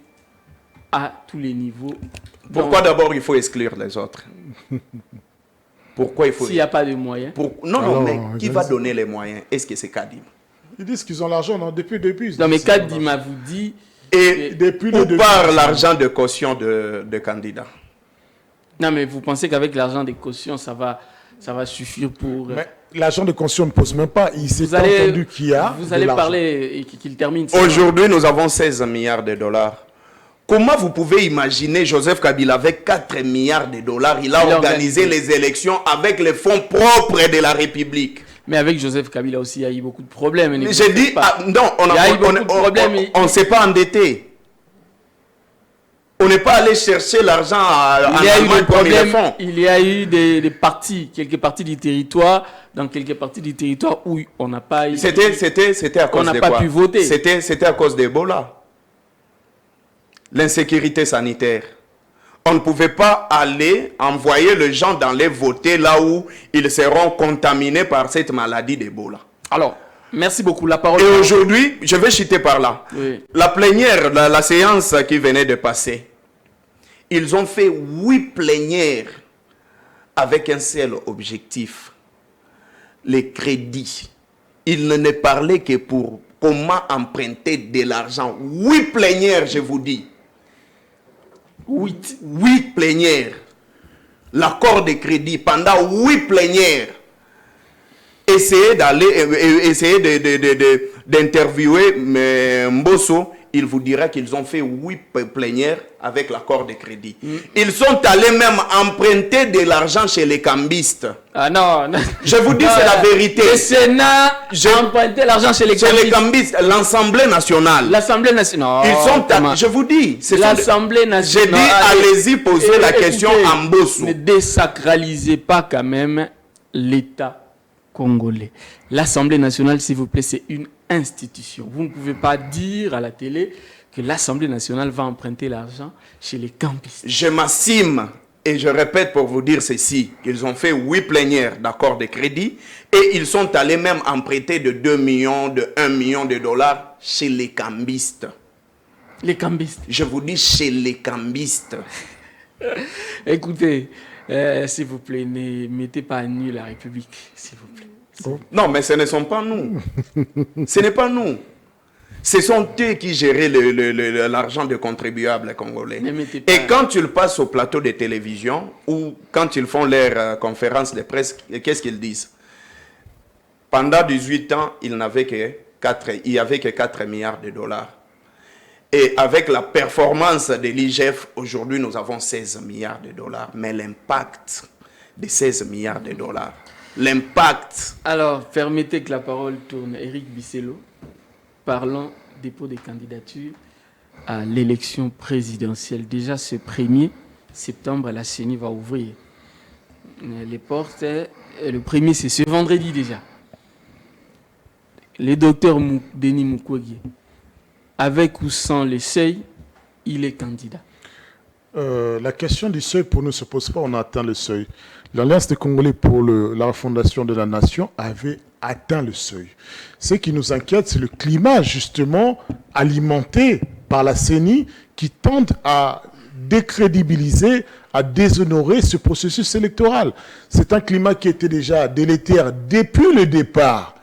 à tous les niveaux. Pourquoi d'abord il faut exclure les autres? Pourquoi il faut... S'il n'y a pas de moyens. Non, mais qui va donner les moyens? Est-ce que c'est Kadima? Ils disent qu'ils ont l'argent, non? Depuis le début. Non, mais Kadima vous dit... Et où part l'argent de caution de candidats? Non, mais vous pensez qu'avec l'argent de caution, ça va suffire pour... Mais l'argent de caution ne pose même pas. Il s'est entendu qu'il y a... Vous allez parler et qu'il termine. Aujourd'hui, nous avons 16 milliards de dollars. Comment vous pouvez imaginer Joseph Kabila avec 4 milliards de dollars, il a organisé les élections avec les fonds propres de la République. Mais avec Joseph Kabila aussi, il y a eu beaucoup de problèmes. J'ai dit, non, on ne s'est pas endetté. On n'est pas allé chercher l'argent en Il y a eu Allemagne des comme ils le problèmes, font. il y a eu des parties, quelques parties du territoire, dans quelques parties du territoire où on n'a pas eu... C'était à cause n'a de pas quoi? pu voter. C'était à cause d'Ebola. L'insécurité sanitaire. On ne pouvait pas aller envoyer les gens d'aller voter là où ils seront contaminés par cette maladie d'Ebola. Alors, merci beaucoup. La parole... Et aujourd'hui, je vais chuter par là. Oui. La plénière, la séance qui venait de passer, ils ont fait 8 plénières avec un seul objectif, les crédits. Ils ne parlaient que pour comment emprunter de l'argent. 8 plénières, je vous dis. 8 plénières. L'accord de crédit pendant 8 plénières. Essayer d'interviewer Mbosso, il vous dira qu'ils ont fait 8 plénières avec l'accord de crédit. Ils sont allés même emprunter de l'argent chez les cambistes. Ah non, non. Je vous dis, c'est la vérité. Le Sénat a emprunté l'argent chez les cambistes. L'Assemblée nationale. L'Assemblée nationale. Ils sont je vous dis. L'Assemblée nationale. J'ai dit, allez-y poser la question à Mbosso. Ne désacralisez pas quand même l'État congolais. L'Assemblée nationale, s'il vous plaît, c'est une institution. Vous ne pouvez pas dire à la télé que l'Assemblée nationale va emprunter l'argent chez les campistes. Je m'assume et je répète pour vous dire ceci. Ils ont fait 8 plénières d'accord de crédit et ils sont allés même emprunter de 2 millions, de 1 million de dollars chez les cambistes. Les cambistes. Je vous dis chez les cambistes. Écoutez, s'il vous plaît, ne mettez pas à nu la République, s'il vous plaît. Non, mais ce ne sont pas nous. Ce n'est pas nous. Ce sont eux qui géraient l'argent des contribuables congolais. Et quand ils passent au plateau de télévision ou quand ils font leur conférence de presse, qu'est-ce qu'ils disent? Pendant 18 ans, il n'y avait que 4 milliards de dollars. Et avec la performance de l'IGF, aujourd'hui, nous avons 16 milliards de dollars. Mais l'impact de 16 milliards de dollars, l'impact... Alors, permettez que la parole tourne. Éric Bissello, parlons dépôt des candidatures à l'élection présidentielle. Déjà, ce 1er septembre, la CENI va ouvrir les portes. Le 1er, c'est ce vendredi déjà. Le docteur Denis Mukwege, avec ou sans les seuils, il est candidat. La question du seuil, pour nous, ne se pose pas. On a atteint le seuil. L'Alliance des Congolais pour la refondation de la nation avait atteint le seuil. Ce qui nous inquiète, c'est le climat, justement, alimenté par la CENI, qui tente à décrédibiliser, à déshonorer ce processus électoral. C'est un climat qui était déjà délétère depuis le départ,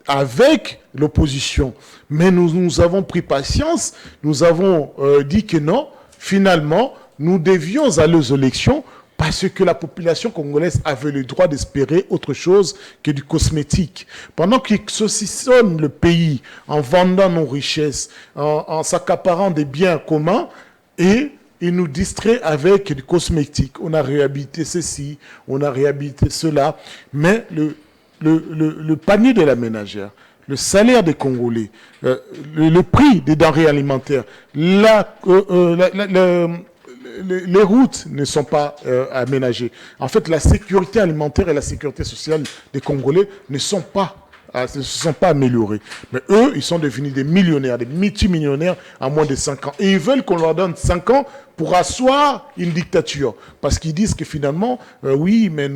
avec l'opposition. Mais nous avons pris patience, nous avons dit que non, finalement, nous devions aller aux élections parce que la population congolaise avait le droit d'espérer autre chose que du cosmétique. Pendant qu'ils saucissonnent le pays en vendant nos richesses, en s'accaparant des biens communs, et ils nous distraient avec du cosmétique. On a réhabilité ceci, on a réhabilité cela, mais le panier de la ménagère, le salaire des Congolais, le prix des denrées alimentaires, les routes ne sont pas aménagées. En fait, la sécurité alimentaire et la sécurité sociale des Congolais ne se sont pas améliorées. Mais eux, ils sont devenus des millionnaires, des multimillionnaires en moins de 5 ans. Et ils veulent qu'on leur donne 5 ans pour asseoir une dictature. Parce qu'ils disent que finalement, oui, mais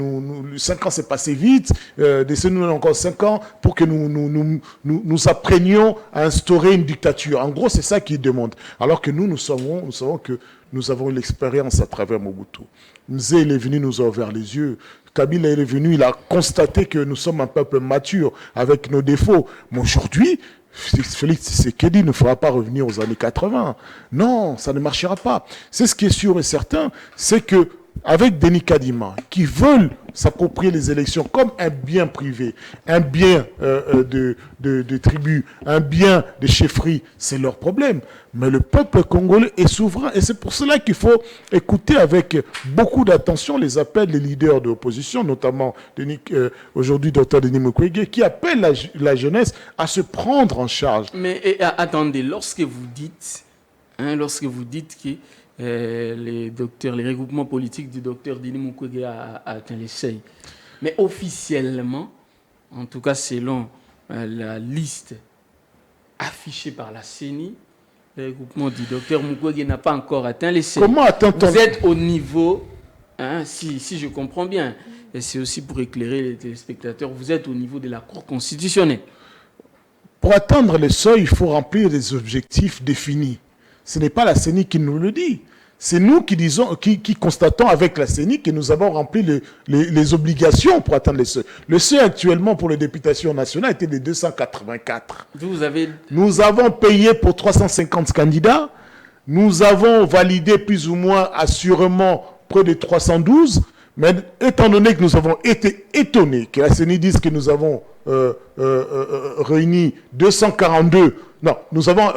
5 ans c'est passé vite, laissez-nous encore 5 ans pour que nous apprenions à instaurer une dictature. En gros, c'est ça qu'ils demandent. Alors que nous savons que nous avons l'expérience à travers Mobutu. Nzé, il est venu nous a ouvert les yeux. Kabila, il est venu, il a constaté que nous sommes un peuple mature avec nos défauts. Mais aujourd'hui, Félix Tshisekedi ne fera pas revenir aux années 80. Non, ça ne marchera pas. C'est ce qui est sûr et certain, c'est que avec Denis Kadima, qui veulent s'approprier les élections comme un bien privé, un bien de tribu, un bien de chefferie, c'est leur problème. Mais le peuple congolais est souverain. Et c'est pour cela qu'il faut écouter avec beaucoup d'attention les appels des leaders de l'opposition, notamment aujourd'hui Dr Denis Mukwege, qui appelle la jeunesse à se prendre en charge. Mais attendez, lorsque vous dites que les regroupements politiques du docteur Denis Mukwege a atteint les seuils. Mais officiellement, en tout cas selon la liste affichée par la CENI, le regroupement du docteur Mukwege n'a pas encore atteint les seuils. Comment atteint-on? Vous êtes au niveau, si je comprends bien, et c'est aussi pour éclairer les téléspectateurs, vous êtes au niveau de la Cour constitutionnelle. Pour atteindre les seuils, il faut remplir des objectifs définis. Ce n'est pas la CENI qui nous le dit. C'est nous qui disons, qui constatons avec la CENI que nous avons rempli les obligations pour atteindre les seuils. Le seuil actuellement pour les députations nationales était de 284. Nous avons payé pour 350 candidats. Nous avons validé plus ou moins assurément près de 312. Mais étant donné que nous avons été étonnés que la CENI dise que nous avons réuni 242, non, nous avons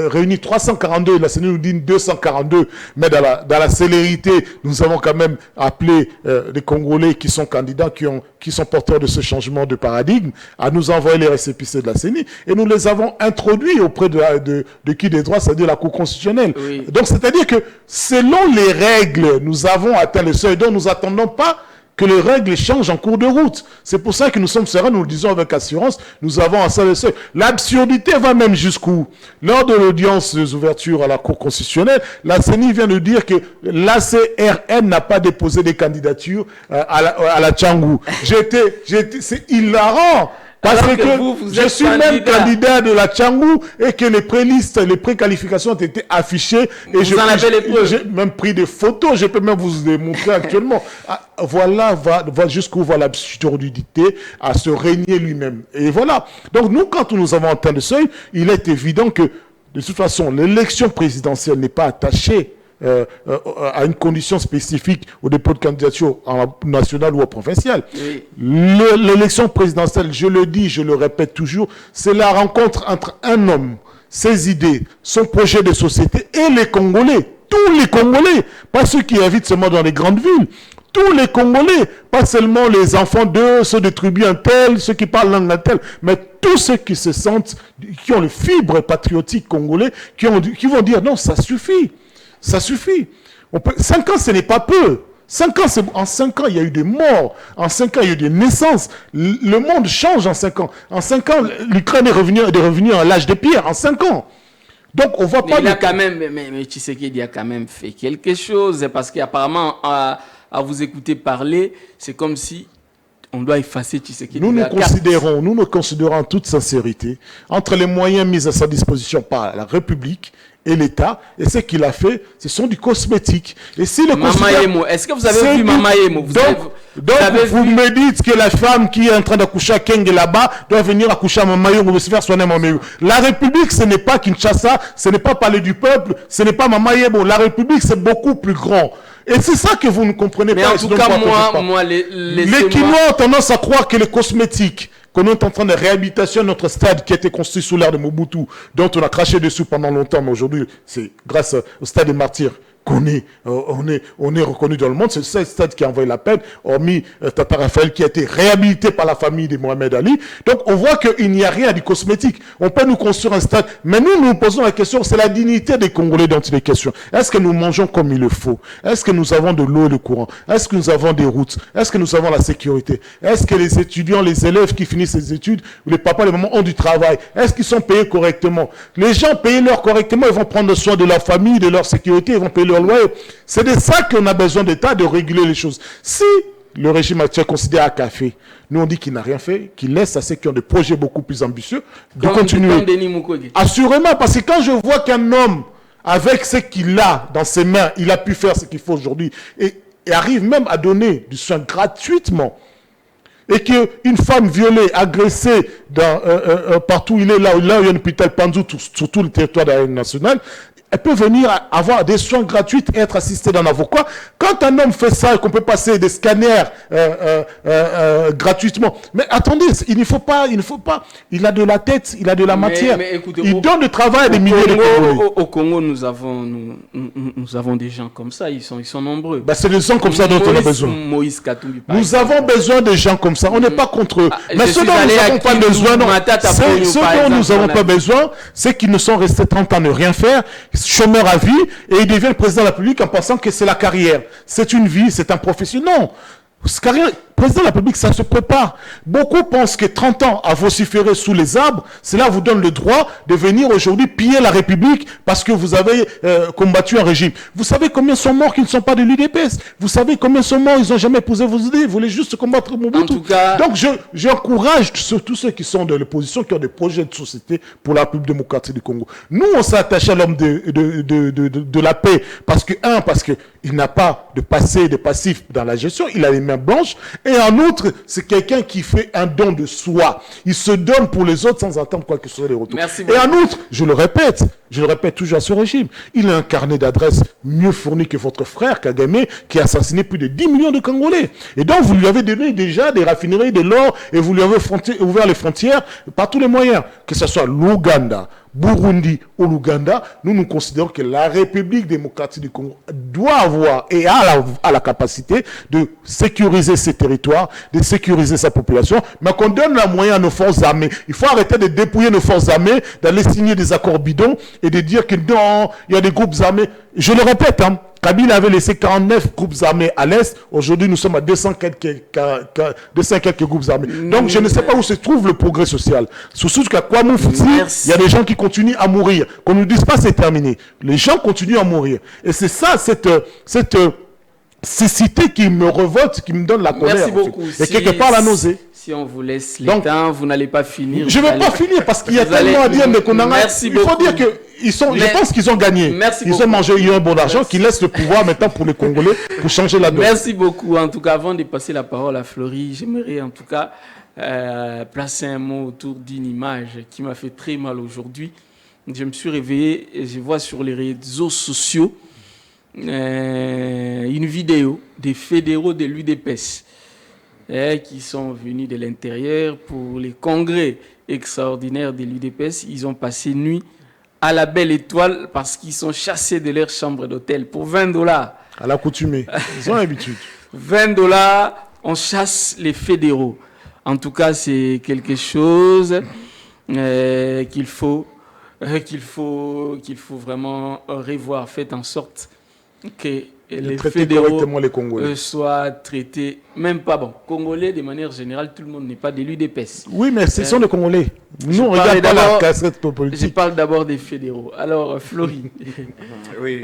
réuni 342, la CENI nous dit 242, mais dans la célérité, nous avons quand même appelé les Congolais qui sont candidats, qui sont porteurs de ce changement de paradigme, à nous envoyer les récépissés de la CENI, et nous les avons introduits auprès de qui des droits, c'est-à-dire la Cour constitutionnelle. Oui. Donc, c'est-à-dire que selon les règles, nous avons atteint le seuil, donc nous n'attendons pas que les règles changent en cours de route. C'est pour ça que nous sommes sereins, nous le disons avec assurance, nous avons un seul seuil. L'absurdité va même jusqu'où? Lors de l'audience des ouvertures à la Cour constitutionnelle, la CENI vient de dire que l'ACRN n'a pas déposé des candidatures à la Tchangou. C'est hilarant. Parce que je suis même candidat de la Tchangou et que les prélistes, les préqualifications ont été affichées. Et j'ai même pris des photos, je peux même vous les montrer actuellement. Voilà, va jusqu'où va l'absurdité à se régner lui-même. Et voilà. Donc nous, quand nous avons atteint le seuil, il est évident que, de toute façon, l'élection présidentielle n'est pas attachée à une condition spécifique au dépôt de candidature nationale ou provinciale. Oui. L'élection présidentielle, je le dis, je le répète toujours, c'est la rencontre entre un homme, ses idées, son projet de société et les Congolais. Tous les Congolais, pas ceux qui habitent seulement dans les grandes villes. Tous les Congolais, pas seulement les enfants d'eux, ceux de tribus un tel, ceux qui parlent langue un tel, mais tous ceux qui se sentent, qui ont le fibre patriotique congolais, qui vont dire non, ça suffit. Ça suffit. 5 ans, ce n'est pas peu. 5 ans, en 5 ans, il y a eu des morts. En 5 ans, il y a eu des naissances. Le monde change en 5 ans. En 5 ans, l'Ukraine est revenue à l'âge de pierre. En 5 ans. Donc, on ne voit pas... Il a quand même, mais Tshisekedi a quand même fait quelque chose. Parce qu'apparemment, à vous écouter parler, c'est comme si on doit effacer Tshisekedi. Nous nous considérons en toute sincérité, entre les moyens mis à sa disposition par la République et l'État, et ce qu'il a fait, ce sont du cosmétique. Et si le Mama-Yemo, est-ce que vous avez vu Mama-Yemo? Vous me dites que la femme qui est en train d'accoucher à Kenge là-bas doit venir accoucher à Mama-Yemo ou se faire soigner à Mama-Yemo. La République, ce n'est pas Kinshasa, ce n'est pas parler du peuple, ce n'est pas Mama-Yemo. La République, c'est beaucoup plus grand. Et c'est ça que vous ne comprenez pas. Mais en tout cas, moi, les Quinois ont tendance à croire que les cosmétiques, qu'on est en train de réhabilitation de notre stade qui a été construit sous l'ère de Mobutu, dont on a craché dessus pendant longtemps, mais aujourd'hui, c'est grâce au stade des martyrs qu'on est, on est reconnu dans le monde. C'est ce stade qui a envoyé la peine, hormis Tata Raphaël qui a été réhabilité par la famille de Mohamed Ali. Donc on voit qu'il n'y a rien du cosmétique. On peut nous construire un stade, mais nous posons la question, c'est la dignité des Congolais dont il est question. Est-ce que nous mangeons comme il le faut? Est-ce que nous avons de l'eau et le courant? Est-ce que nous avons des routes? Est-ce que nous avons la sécurité? Est-ce que les étudiants, les élèves qui finissent les études, les papas, les mamans ont du travail? Est-ce qu'ils sont payés correctement? Les gens payés leur correctement, ils vont prendre soin de leur famille, de leur sécurité, ils vont payer leur loyer. C'est de ça qu'on a besoin d'État, de réguler les choses. Si le régime actuel considère à café, nous on dit qu'il n'a rien fait, qu'il laisse à ceux qui ont des projets beaucoup plus ambitieux de continuer. Assurément, parce que quand je vois qu'un homme, avec ce qu'il a dans ses mains, il a pu faire ce qu'il faut aujourd'hui, et arrive même à donner du soin gratuitement, et qu'une femme violée, agressée partout où il est, là où il y a un hôpital Panzou, sur tout le territoire de la nationale, elle peut venir avoir des soins gratuits et être assistée d'un avocat. Quand un homme fait ça et qu'on peut passer des scanners gratuitement, mais attendez, il ne faut pas. Il a de la tête, il a de la matière. Mais écoutez, il donne du travail à des milliers de Congolais. Au Congo, nous avons des gens comme ça, ils sont nombreux. Ben, c'est des gens comme ça dont on a besoin. Moïse Katumbi, nous avons besoin de gens comme ça. On n'est pas contre eux. Mais ce dont nous n'avons pas besoin, c'est qu'ils ne sont restés 30 ans à ne rien faire. chômeur à vie et il devient le président de la République en pensant que c'est la carrière. C'est une vie, c'est un profession. Non. Carrière, président de la République, ça se prépare. Beaucoup pensent que 30 ans à vociférer sous les arbres, cela vous donne le droit de venir aujourd'hui piller la République parce que vous avez combattu un régime. Vous savez combien sont morts qui ne sont pas de l'UDPS? Vous savez combien sont morts, ils n'ont jamais épousé vos idées, ils voulaient juste combattre Mobutu. En tout cas, donc j'encourage tous ceux qui sont de l'opposition, qui ont des projets de société pour la République démocratique du Congo. Nous, on s'est attaché à l'homme de la paix parce que il n'a pas de passé, de passif dans la gestion, il a les mains blanches. Et en outre, c'est quelqu'un qui fait un don de soi. Il se donne pour les autres sans attendre quoi que ce soit les retours. Et en outre, je le répète toujours à ce régime, il a un carnet d'adresses mieux fourni que votre frère Kagame, qui a assassiné plus de 10 millions de Congolais. Et donc, vous lui avez donné déjà des raffineries, de l'or, et vous lui avez ouvert les frontières par tous les moyens, que ce soit l'Ouganda, Burundi ou l'Ouganda. Nous considérons que la République démocratique du Congo doit avoir et a la capacité de sécuriser ses territoires, de sécuriser sa population, mais qu'on donne la moyen à nos forces armées. Il faut arrêter de dépouiller nos forces armées, d'aller signer des accords bidons et de dire que non, il y a des groupes armés. Je le répète, Kabila avait laissé 49 groupes armés à l'Est. Aujourd'hui, nous sommes à 200 quelques groupes armés. Donc, je ne sais pas où se trouve le progrès social. Surtout qu'à Kouamoufouti, il y a des gens qui continuent à mourir. Qu'on ne nous dise pas c'est terminé. Les gens continuent à mourir. Et c'est ça, cette cécité qui me révolte, qui me donne la colère. Merci beaucoup. Et quelque part la nausée. Si on vous laisse le temps, vous n'allez pas finir. Je ne vais pas finir parce qu'il y a tellement à dire. Mais il faut dire que je pense qu'ils ont gagné. Ils ont mangé, ils ont un bon argent qui laisse le pouvoir maintenant pour les Congolais pour changer la donne. Merci beaucoup. En tout cas, avant de passer la parole à Florie, j'aimerais en tout cas placer un mot autour d'une image qui m'a fait très mal aujourd'hui. Je me suis réveillé et je vois sur les réseaux sociaux une vidéo des fédéraux de l'UDPS qui sont venus de l'intérieur pour les congrès extraordinaires de l'UDPS. Ils ont passé nuit à la Belle Étoile parce qu'ils sont chassés de leur chambre d'hôtel pour $20. À l'accoutumée. Ils ont l'habitude. $20, on chasse les fédéraux. En tout cas, c'est quelque chose qu'il faut vraiment revoir. Faites en sorte que les fédéraux soient traités, même pas bon. Congolais, de manière générale, tout le monde n'est pas de l'UDPS. Oui, mais ce sont les Congolais. Nous, on regarde pas la cassette politique. Je parle d'abord des fédéraux. Alors, Florie, oui,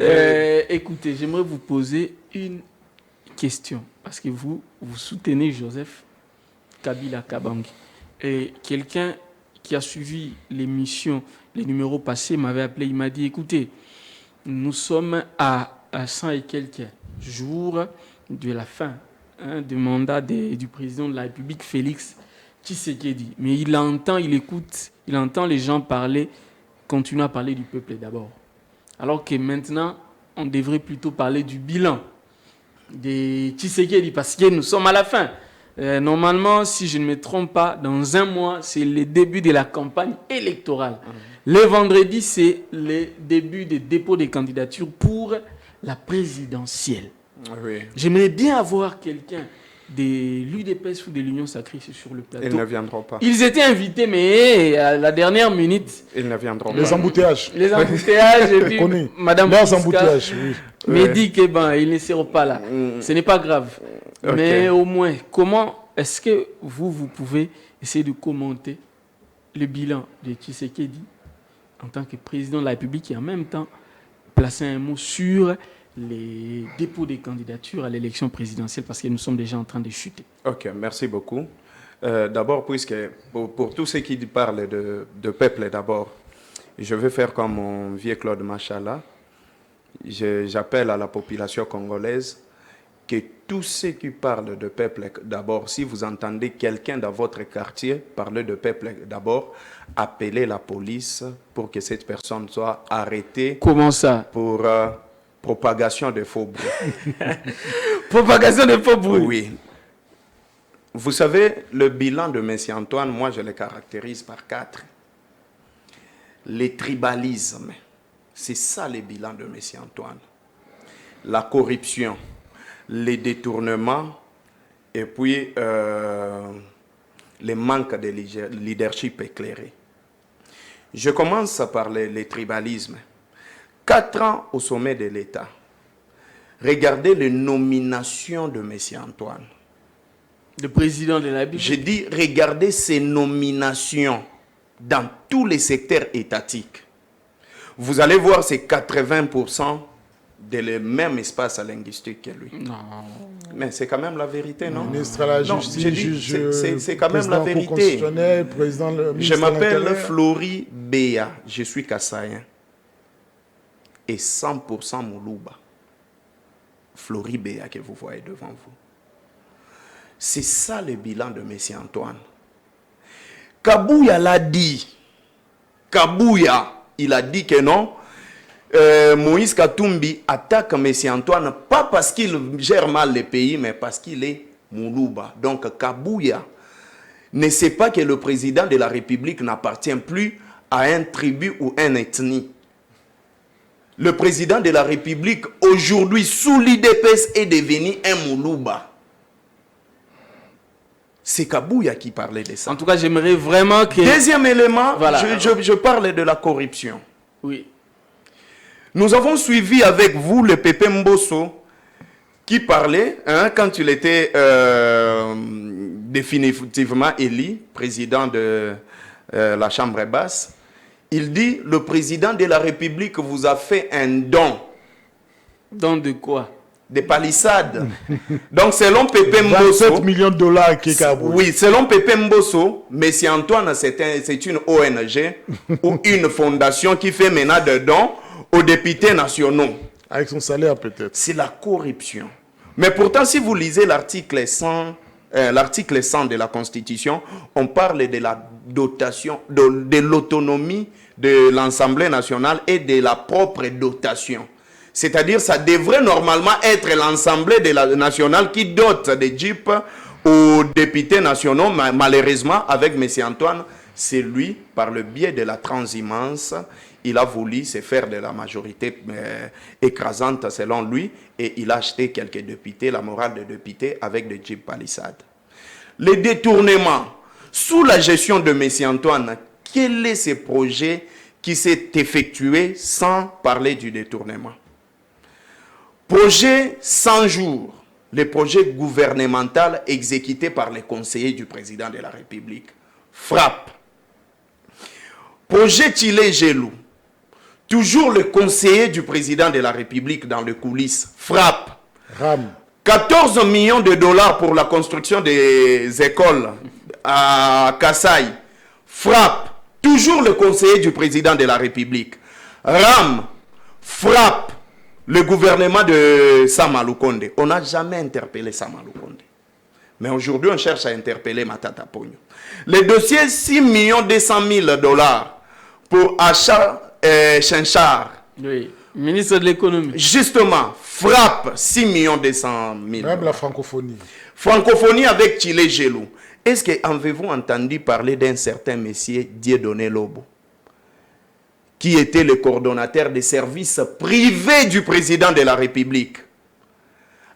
écoutez, j'aimerais vous poser une question. Parce que vous soutenez Joseph Kabila Kabange. Et quelqu'un qui a suivi l'émission, les numéros passés, m'avait appelé, il m'a dit, écoutez, nous sommes à 100 et quelques jours de la fin du mandat du président de la République, Félix Tshisekedi. Mais il entend les gens parler, continuer à parler du peuple d'abord. Alors que maintenant, on devrait plutôt parler du bilan de Tshisekedi, parce que nous sommes à la fin. Normalement, si je ne me trompe pas, dans un mois, c'est le début de la campagne électorale. Le vendredi, c'est le début des dépôts des candidatures pour la présidentielle. Oui. J'aimerais bien avoir quelqu'un de l'UDPS ou de l'Union Sacrée sur le plateau. Ils ne viendront pas. Ils étaient invités, mais à la dernière minute... Ils ne viendront pas. Les embouteillages. Les embouteillages, et puis Madame Leurs embouteillages, oui. me dit qu'ils ne seront pas là. Ce n'est pas grave. Okay. Mais au moins, comment est-ce que vous pouvez essayer de commenter le bilan de Tshisekedi en tant que président de la République et en même temps placer un mot sur les dépôts des candidatures à l'élection présidentielle parce que nous sommes déjà en train de chuter. Ok, merci beaucoup. D'abord, puisque pour tous ceux qui parlent de peuple d'abord, je vais faire comme mon vieux Claude Machala. J'appelle à la population congolaise que tous ceux qui parlent de peuple d'abord, si vous entendez quelqu'un dans votre quartier parler de peuple d'abord, appelez la police pour que cette personne soit arrêtée. Comment ça? Pour propagation de faux bruits. Propagation de faux bruits. Oui. Vous savez, le bilan de M. Antoine, moi je le caractérise par 4. Les tribalismes, c'est ça le bilan de M. Antoine. La corruption, les détournements et puis le manque de leadership éclairé. Je commence par les tribalismes. 4 ans au sommet de l'État. Regardez les nominations de M. Antoine. Le président de la République. Je dis, regardez ces nominations dans tous les secteurs étatiques. Vous allez voir, c'est 80% de le même espace linguistique que lui. Non. Mais c'est quand même la vérité, non? Ministre à la Non, justice, j'ai dit, juge, c'est quand même la vérité. Constitutionnel, président, le Je ministre de m'appelle l'Intérieur. Flori Béa, je suis Kassaïen. Et 100% Moulouba. Flori Béa que vous voyez devant vous. C'est ça le bilan de M. Antoine. Kabouya l'a dit. Kabouya, il a dit que non. Moïse Katumbi attaque M. Antoine, pas parce qu'il gère mal le pays, mais parce qu'il est Moulouba. Donc Kabouya ne sait pas que le président de la République n'appartient plus à un tribu ou une ethnie. Le président de la République, aujourd'hui, sous l'IDPS, est devenu un Moulouba. C'est Kabouya qui parlait de ça. En tout cas, j'aimerais vraiment que... Deuxième élément, Voilà. je parle de la corruption. Oui. Nous avons suivi avec vous le Pépé Mbosso qui parlait, quand il était définitivement élu président de la Chambre basse. Il dit, le président de la République vous a fait un don. Don de quoi? Des palissades. Donc, selon Pépé Mbosso... 27 millions de dollars qui est Kabou. Oui, selon Pépé Mbosso, M. Antoine, c'est une ONG ou une fondation qui fait maintenant des dons aux députés nationaux. Avec son salaire peut-être. C'est la corruption. Mais pourtant, si vous lisez l'article 100 de la Constitution, on parle de la dotation, de l'autonomie de l'Assemblée nationale et de la propre dotation. C'est-à-dire, ça devrait normalement être l'Assemblée nationale qui dote des jeeps aux députés nationaux. Malheureusement, avec M. Antoine, c'est lui, par le biais de la transhumance, il a voulu se faire de la majorité écrasante selon lui, et il a acheté quelques députés, la morale des députés, avec des jeeps palissades. Les détournements, sous la gestion de M. Antoine, quel est ce projet qui s'est effectué sans parler du détournement? Projet 100 jours, le projet gouvernemental exécuté par les conseillers du président de la République. Frappe. Projet Tilé-Gelou, toujours le conseiller du président de la République dans les coulisses. Frappe. RAM. 14 millions de dollars pour la construction des écoles à Kassai. Frappe. Toujours le conseiller du président de la République. RAM. Frappe. Le gouvernement de Sama Lukonde. On n'a jamais interpellé Sama Lukonde. Mais aujourd'hui, on cherche à interpeller Matata Pogno. Le dossier 6 200 000 dollars pour achat Chenchard. Oui. Ministre de l'économie. Justement, frappe 6 200 000. Même la francophonie. Francophonie avec Chile Gelou. Est-ce que avez-vous entendu parler d'un certain monsieur Dieudonné Lobo, qui était le coordonnateur des services privés du président de la République?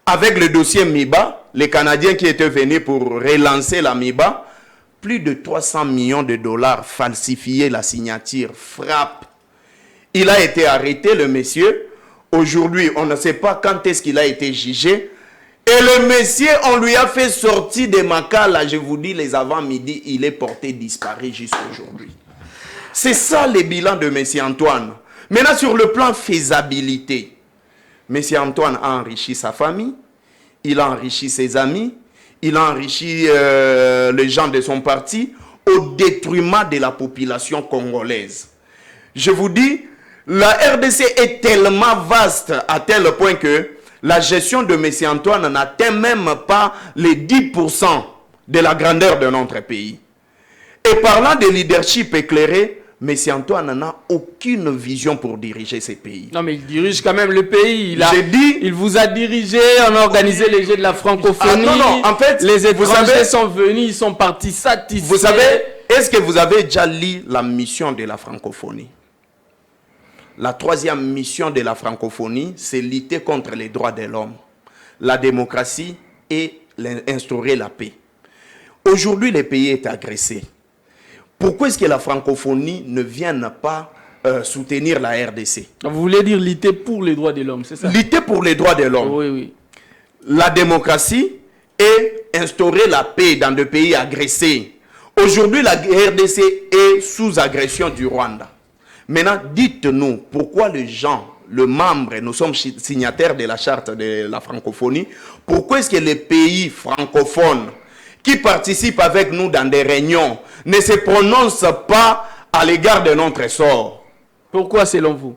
Avec le dossier MIBA, les Canadiens qui étaient venus pour relancer la MIBA, plus de 300 millions de dollars falsifiés, la signature frappe. Il a été arrêté, le monsieur. Aujourd'hui, on ne sait pas quand est-ce qu'il a été jugé. Et le monsieur, on lui a fait sortir de Makala, je vous dis, les avant-midi, il est porté disparu jusqu'à aujourd'hui. C'est ça le bilan de M. Antoine. Maintenant, sur le plan faisabilité, M. Antoine a enrichi sa famille, il a enrichi ses amis, il a enrichi les gens de son parti au détriment de la population congolaise. Je vous dis, la RDC est tellement vaste à tel point que la gestion de M. Antoine n'atteint même pas les 10% de la grandeur de notre pays. Et parlant de leadership éclairé, M. Antoine n'a aucune vision pour diriger ces pays. Non, mais il dirige quand même le pays. J'ai Il vous a dirigé, on a organisé les Jeux de la francophonie. Ah, non, en fait, les étrangers savez, sont venus, ils sont partis satisfaits. Vous savez, est-ce que vous avez déjà lu la mission de la francophonie? La troisième mission de la francophonie, c'est lutter contre les droits de l'homme, la démocratie et instaurer la paix. Aujourd'hui, le pays est agressé. Pourquoi est-ce que la francophonie ne vient pas soutenir la RDC. Vous voulez dire lutter pour les droits de l'homme, c'est ça? Lutter pour les droits de l'homme. Oui, oui. La démocratie et instaurer la paix dans des pays agressés. Aujourd'hui, la RDC est sous agression du Rwanda. Maintenant, dites-nous pourquoi les gens, le membre, nous sommes signataires de la charte de la francophonie, pourquoi est-ce que les pays francophones qui participent avec nous dans des réunions ne se prononcent pas à l'égard de notre sort? Pourquoi selon vous?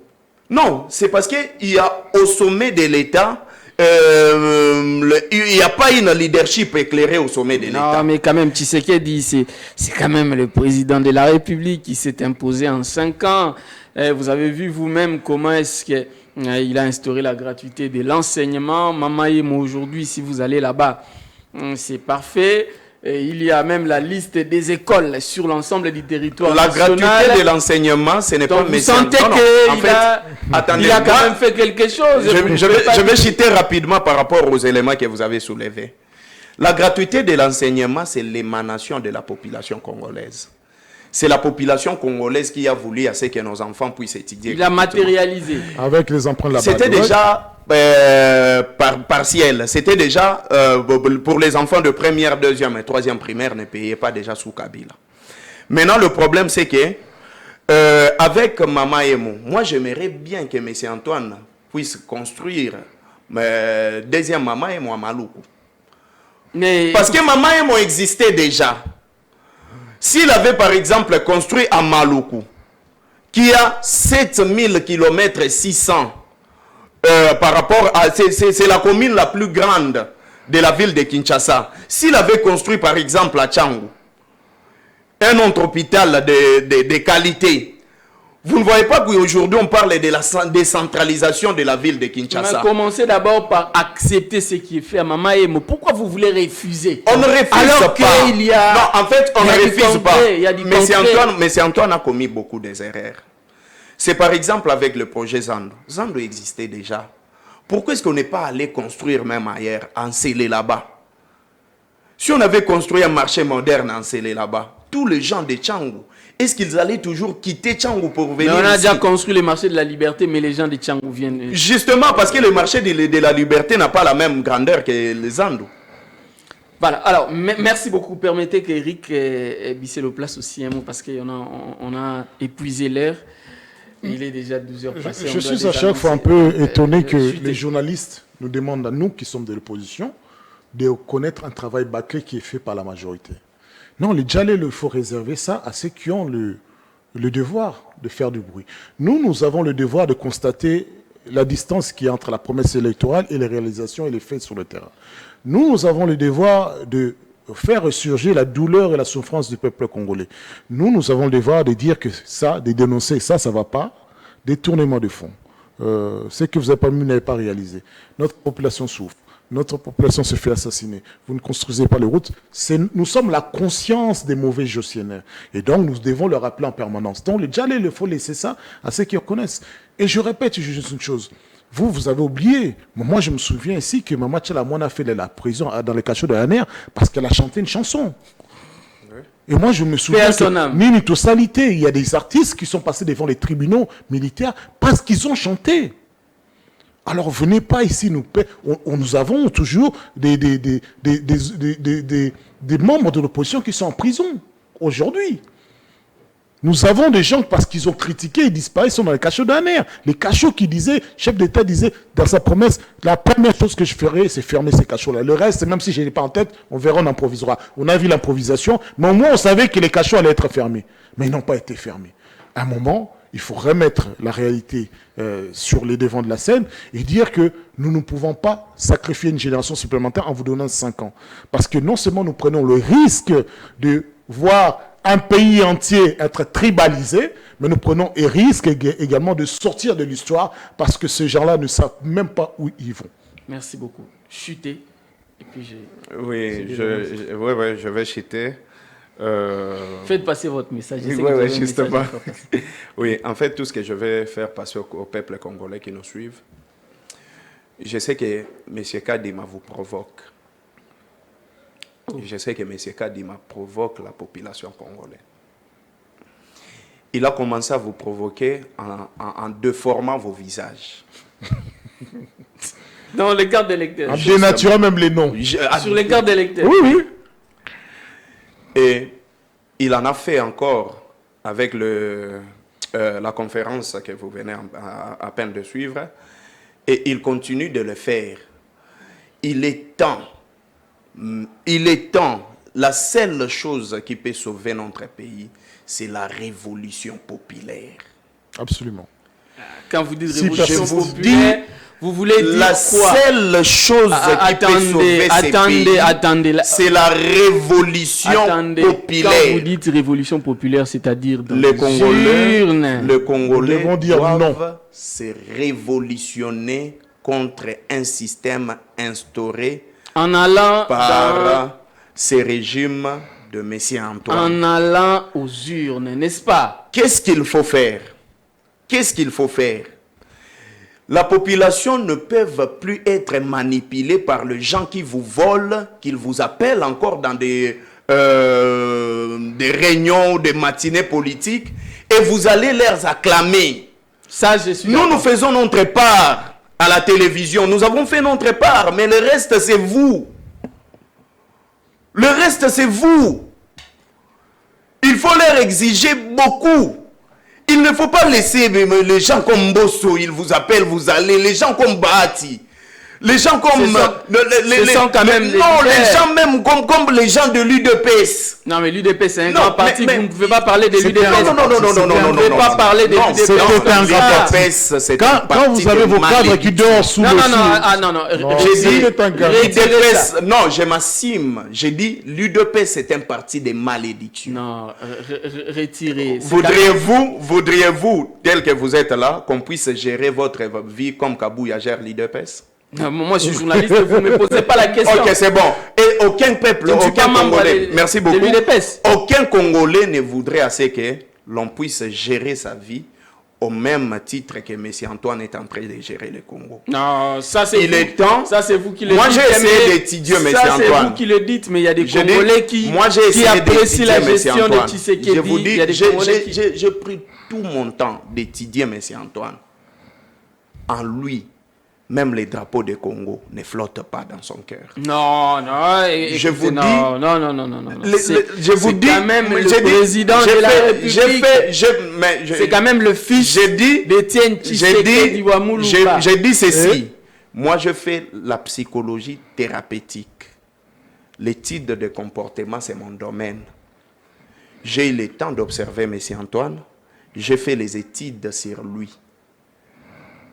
Non, c'est parce qu'il y a au sommet de l'État, il n'y a pas une leadership éclairée au sommet de l'État. Non, mais quand même, Tshisekedi, c'est quand même le président de la République qui s'est imposé en 5 ans. Vous avez vu vous-même comment est-ce qu'il a instauré la gratuité de l'enseignement. Mamaïmo, aujourd'hui, si vous allez là-bas, c'est parfait. Et il y a même la liste des écoles sur l'ensemble du territoire national. La gratuité de l'enseignement, ce n'est pas... Vous sentez qu'il a quand même fait quelque chose. Je vais citer rapidement par rapport aux éléments que vous avez soulevés. La gratuité de l'enseignement, c'est l'émanation de la population congolaise. C'est la population congolaise qui a voulu à ce que nos enfants puissent étudier. Il a matérialisé. Avec les emprunts là-bas. C'était déjà partiel. C'était déjà pour les enfants de première, deuxième et troisième primaire ne payaient pas déjà sous Kabila. Maintenant, le problème, c'est que avec Mama Emo, moi, j'aimerais bien que M. Antoine puisse construire deuxième Mama Emo à Maluku. Parce que Mama Emo existait déjà. S'il avait, par exemple, construit à Maluku, qui a 7000 km 600 par rapport à... C'est la commune la plus grande de la ville de Kinshasa. S'il avait construit, par exemple, à Tchangou, un autre hôpital de qualité, vous ne voyez pas qu'aujourd'hui on parle de la décentralisation de la ville de Kinshasa. On va commencer d'abord par accepter ce qui est fait à Mama Emo. Pourquoi vous voulez refuser? On ne refuse alors pas. Il y a, non, en fait, on ne refuse pas. Mais Antoine a commis beaucoup d'erreurs. C'est par exemple avec le projet Zando. Zando existait déjà. Pourquoi est-ce qu'on n'est pas allé construire même ailleurs, en Sélé là-bas? Si on avait construit un marché moderne en Sélé là-bas, tous les gens de Tchangou, est-ce qu'ils allaient toujours quitter Tchangou pour venir on a ici? déjà construit le marché de la liberté, mais les gens de Tchangou viennent... Justement, parce que le marché de la liberté n'a pas la même grandeur que les Zando. Voilà, alors, merci beaucoup. Permettez qu'Eric Bisselo place aussi un mot, parce qu'on a épuisé l'heure. Il est déjà 12h passées. Je suis à chaque fois un peu étonné que les journalistes nous demandent à nous, qui sommes de l'opposition, de connaître un travail bâclé qui est fait par la majorité. Non, les Djalais, il faut réserver ça à ceux qui ont le devoir de faire du bruit. Nous avons le devoir de constater la distance qui est entre la promesse électorale et les réalisations et les faits sur le terrain. Nous avons le devoir de faire ressurgir la douleur et la souffrance du peuple congolais. Nous avons le devoir de dire que ça, de dénoncer ça ne va pas, détournement de fonds. Ce que vous n'avez pas réalisé. Notre population souffre. Notre population se fait assassiner. Vous ne construisez pas les routes. Nous sommes la conscience des mauvais gestionnaires. Et donc, nous devons le rappeler en permanence. Donc, le Djalais, il faut laisser ça à ceux qui reconnaissent. Et je répète juste une chose. Vous avez oublié. Moi, je me souviens ici que Maman Tchalamouane a fait la prison dans les cachots de la NR parce qu'elle a chanté une chanson. Et moi, je me souviens que Minito Salité, il y a des artistes qui sont passés devant les tribunaux militaires parce qu'ils ont chanté. Alors, venez pas ici nous payer. Nous avons toujours des membres de l'opposition qui sont en prison aujourd'hui. Nous avons des gens, parce qu'ils ont critiqué, ils disparaissent, ils sont dans les cachots d'un air. Les cachots qui disaient, le chef d'État disait dans sa promesse, la première chose que je ferai, c'est fermer ces cachots-là. Le reste, même si je n'ai pas en tête, on verra, on improvisera. On a vu l'improvisation, mais au moins on savait que les cachots allaient être fermés. Mais ils n'ont pas été fermés. À un moment, il faut remettre la réalité sur les devants de la scène et dire que nous ne pouvons pas sacrifier une génération supplémentaire en vous donnant 5 ans. Parce que non seulement nous prenons le risque de voir un pays entier être tribalisé, mais nous prenons le risque également de sortir de l'histoire parce que ces gens-là ne savent même pas où ils vont. Merci beaucoup. Chuter. Et puis oui, je vais chuter. Faites passer votre message. Oui, justement. Oui, en fait, tout ce que je vais faire passer au peuple congolais qui nous suivent, je sais que M. Kadima vous provoque. Je sais que M. Kadima provoque la population congolaise. il a commencé à vous provoquer en déformant vos visages. Dans les cartes d'électeurs. En dénaturant même les noms. Sur les cartes d'électeurs. Oui, oui. Et il en a fait encore avec la conférence que vous venez à peine de suivre. Et il continue de le faire. Il est temps. La seule chose qui peut sauver notre pays, c'est la révolution populaire. Absolument. Quand vous dites Si révolution personne populaire, vous voulez dire La quoi? seule chose qui peut sauver ces pays, attendez. c'est la révolution populaire. Quand vous dites révolution populaire, c'est-à-dire dans Les urnes. Congolais devons dire doivent non. se révolutionner contre un système instauré En allant par ces régimes de M. Antoine. en allant aux urnes, n'est-ce pas? Qu'est-ce qu'il faut faire? Qu'est-ce qu'il faut faire? La population ne peut plus être manipulée par les gens qui vous volent, qui vous appellent encore dans des réunions, des matinées politiques, et vous allez leur acclamer. Ça, je suis Nous faisons notre part à la télévision. Nous avons fait notre part, mais le reste, c'est vous. Le reste, c'est vous. Il faut leur exiger beaucoup. Il ne faut pas laisser les gens comme Bosso, ils vous appellent, vous allez. Les gens comme Bahati. Les gens comme... les gens même comme les gens de l'UDPS. Non, mais l'UDP, c'est un Non, grand parti. mais- Vous ne pouvez pas parler de l'UDP. Non, Vous ne pouvez pas parler de l'UDP. c'était un grand parti. Quand vous avez vos cadres qui dorment sous Non, le non, sous- non. J'ai dit, c'était un grand l'UDPS, non, je m'assume. J'ai dit, l'UDPS, c'est un parti de malédiction. Non, retirez. C'est quand même- Voudriez-vous, tel que vous êtes là, qu'on puisse gérer votre vie comme Kabouya gère l'UDPS? Non, moi, je suis journaliste, vous ne me posez pas la question. Ok, c'est bon. Et aucun peuple, Je ne suis pas aucun membre Congolais, de- merci de beaucoup. l'UDPS. Aucun Congolais ne voudrait assez que l'on puisse gérer sa vie au même titre que M. Antoine est en train de gérer le Congo. Non, ça c'est Il vous. est temps. Ça c'est vous qui le Moi, dites. j'ai essayé mais d'étudier M. Ça c'est Antoine. vous qui le dites, mais il y a des Je dis, Congolais qui essayé apprécient la d'étudier gestion M. Antoine. de Tshisekedi. Je vous Il dis, y a des Congolais qui... j'ai pris tout mon temps d'étudier M. Antoine. En lui, même les drapeaux de Congo ne flottent pas dans son cœur. Non, Je vous dis- non. Je vous dis, quand même le j'ai dit- président j'ai de la fait- République. C'est quand même le fils J'ai dit, d'Étienne Tshisekedi Wamuluba. j'ai dit ceci. Moi, je fais la psychologie thérapeutique. L'étude de comportement, c'est mon domaine. J'ai eu le temps d'observer M. Antoine. J'ai fait les études sur lui.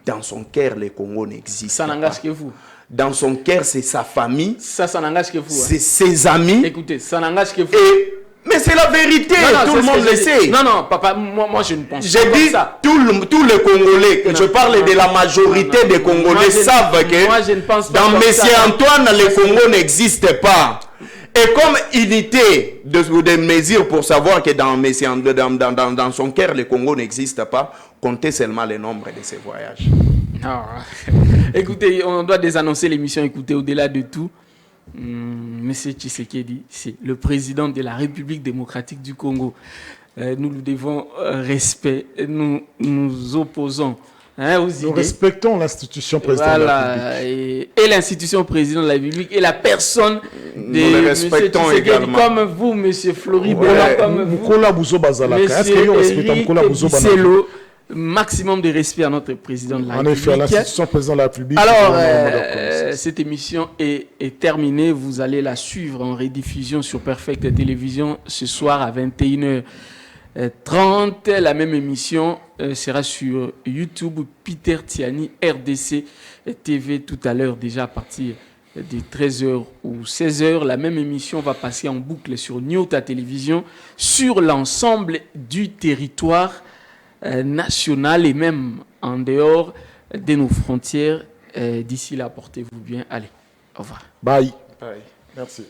Dans son cœur, le Congo n'existe Ça pas. n'engage que vous. Dans son cœur, c'est sa famille, Ça n'engage que vous. hein. c'est ses amis. Écoutez, ça n'engage que vous. Mais c'est la vérité, Non, tout c'est le ce monde que le j'ai sait. dit. Non, papa, moi je ne pense pas J'ai comme dit, ça. tous les Congolais, Non, je parle de la majorité non. des Congolais, Moi, je ne- savent moi, je ne pense que pas dans comme M. ça. Antoine, le Congo n'existe pas. Et comme unité de mesure pour savoir que dans son cœur, le Congo n'existe pas, comptez seulement le nombre de ses voyages. Non. Écoutez, on doit désannoncer l'émission. Écoutez, au-delà de tout, Monsieur Tshisekedi, c'est le président de la République démocratique du Congo. Nous lui devons respect. Nous nous opposons aux Nous idées. respectons l'institution présidente de la République. Voilà, et l'institution président de la République et la personne Nous de le M. respectons Tshisekedi, également. comme vous, M. Floribert, Ouais. comme vous, Mukola Bouzo Bazalaka. Est-ce que M. vous respectez Mukola Eric Bouzo Bazalaka? Bisselo. Maximum de respect à notre président de la En effet, à République. l'institution présidente de la République. Alors, nous avons leur connaissance. cette émission est terminée. Vous allez la suivre en rediffusion sur Perfect Télévision ce soir à 21h30. La même émission sera sur YouTube, Peter Tiani, RDC TV tout à l'heure, déjà à partir de 13h ou 16h. La même émission va passer en boucle sur Nyota Télévision sur l'ensemble du territoire national et même en dehors de nos frontières. D'ici là, portez-vous bien. Allez, au revoir. Bye. Merci.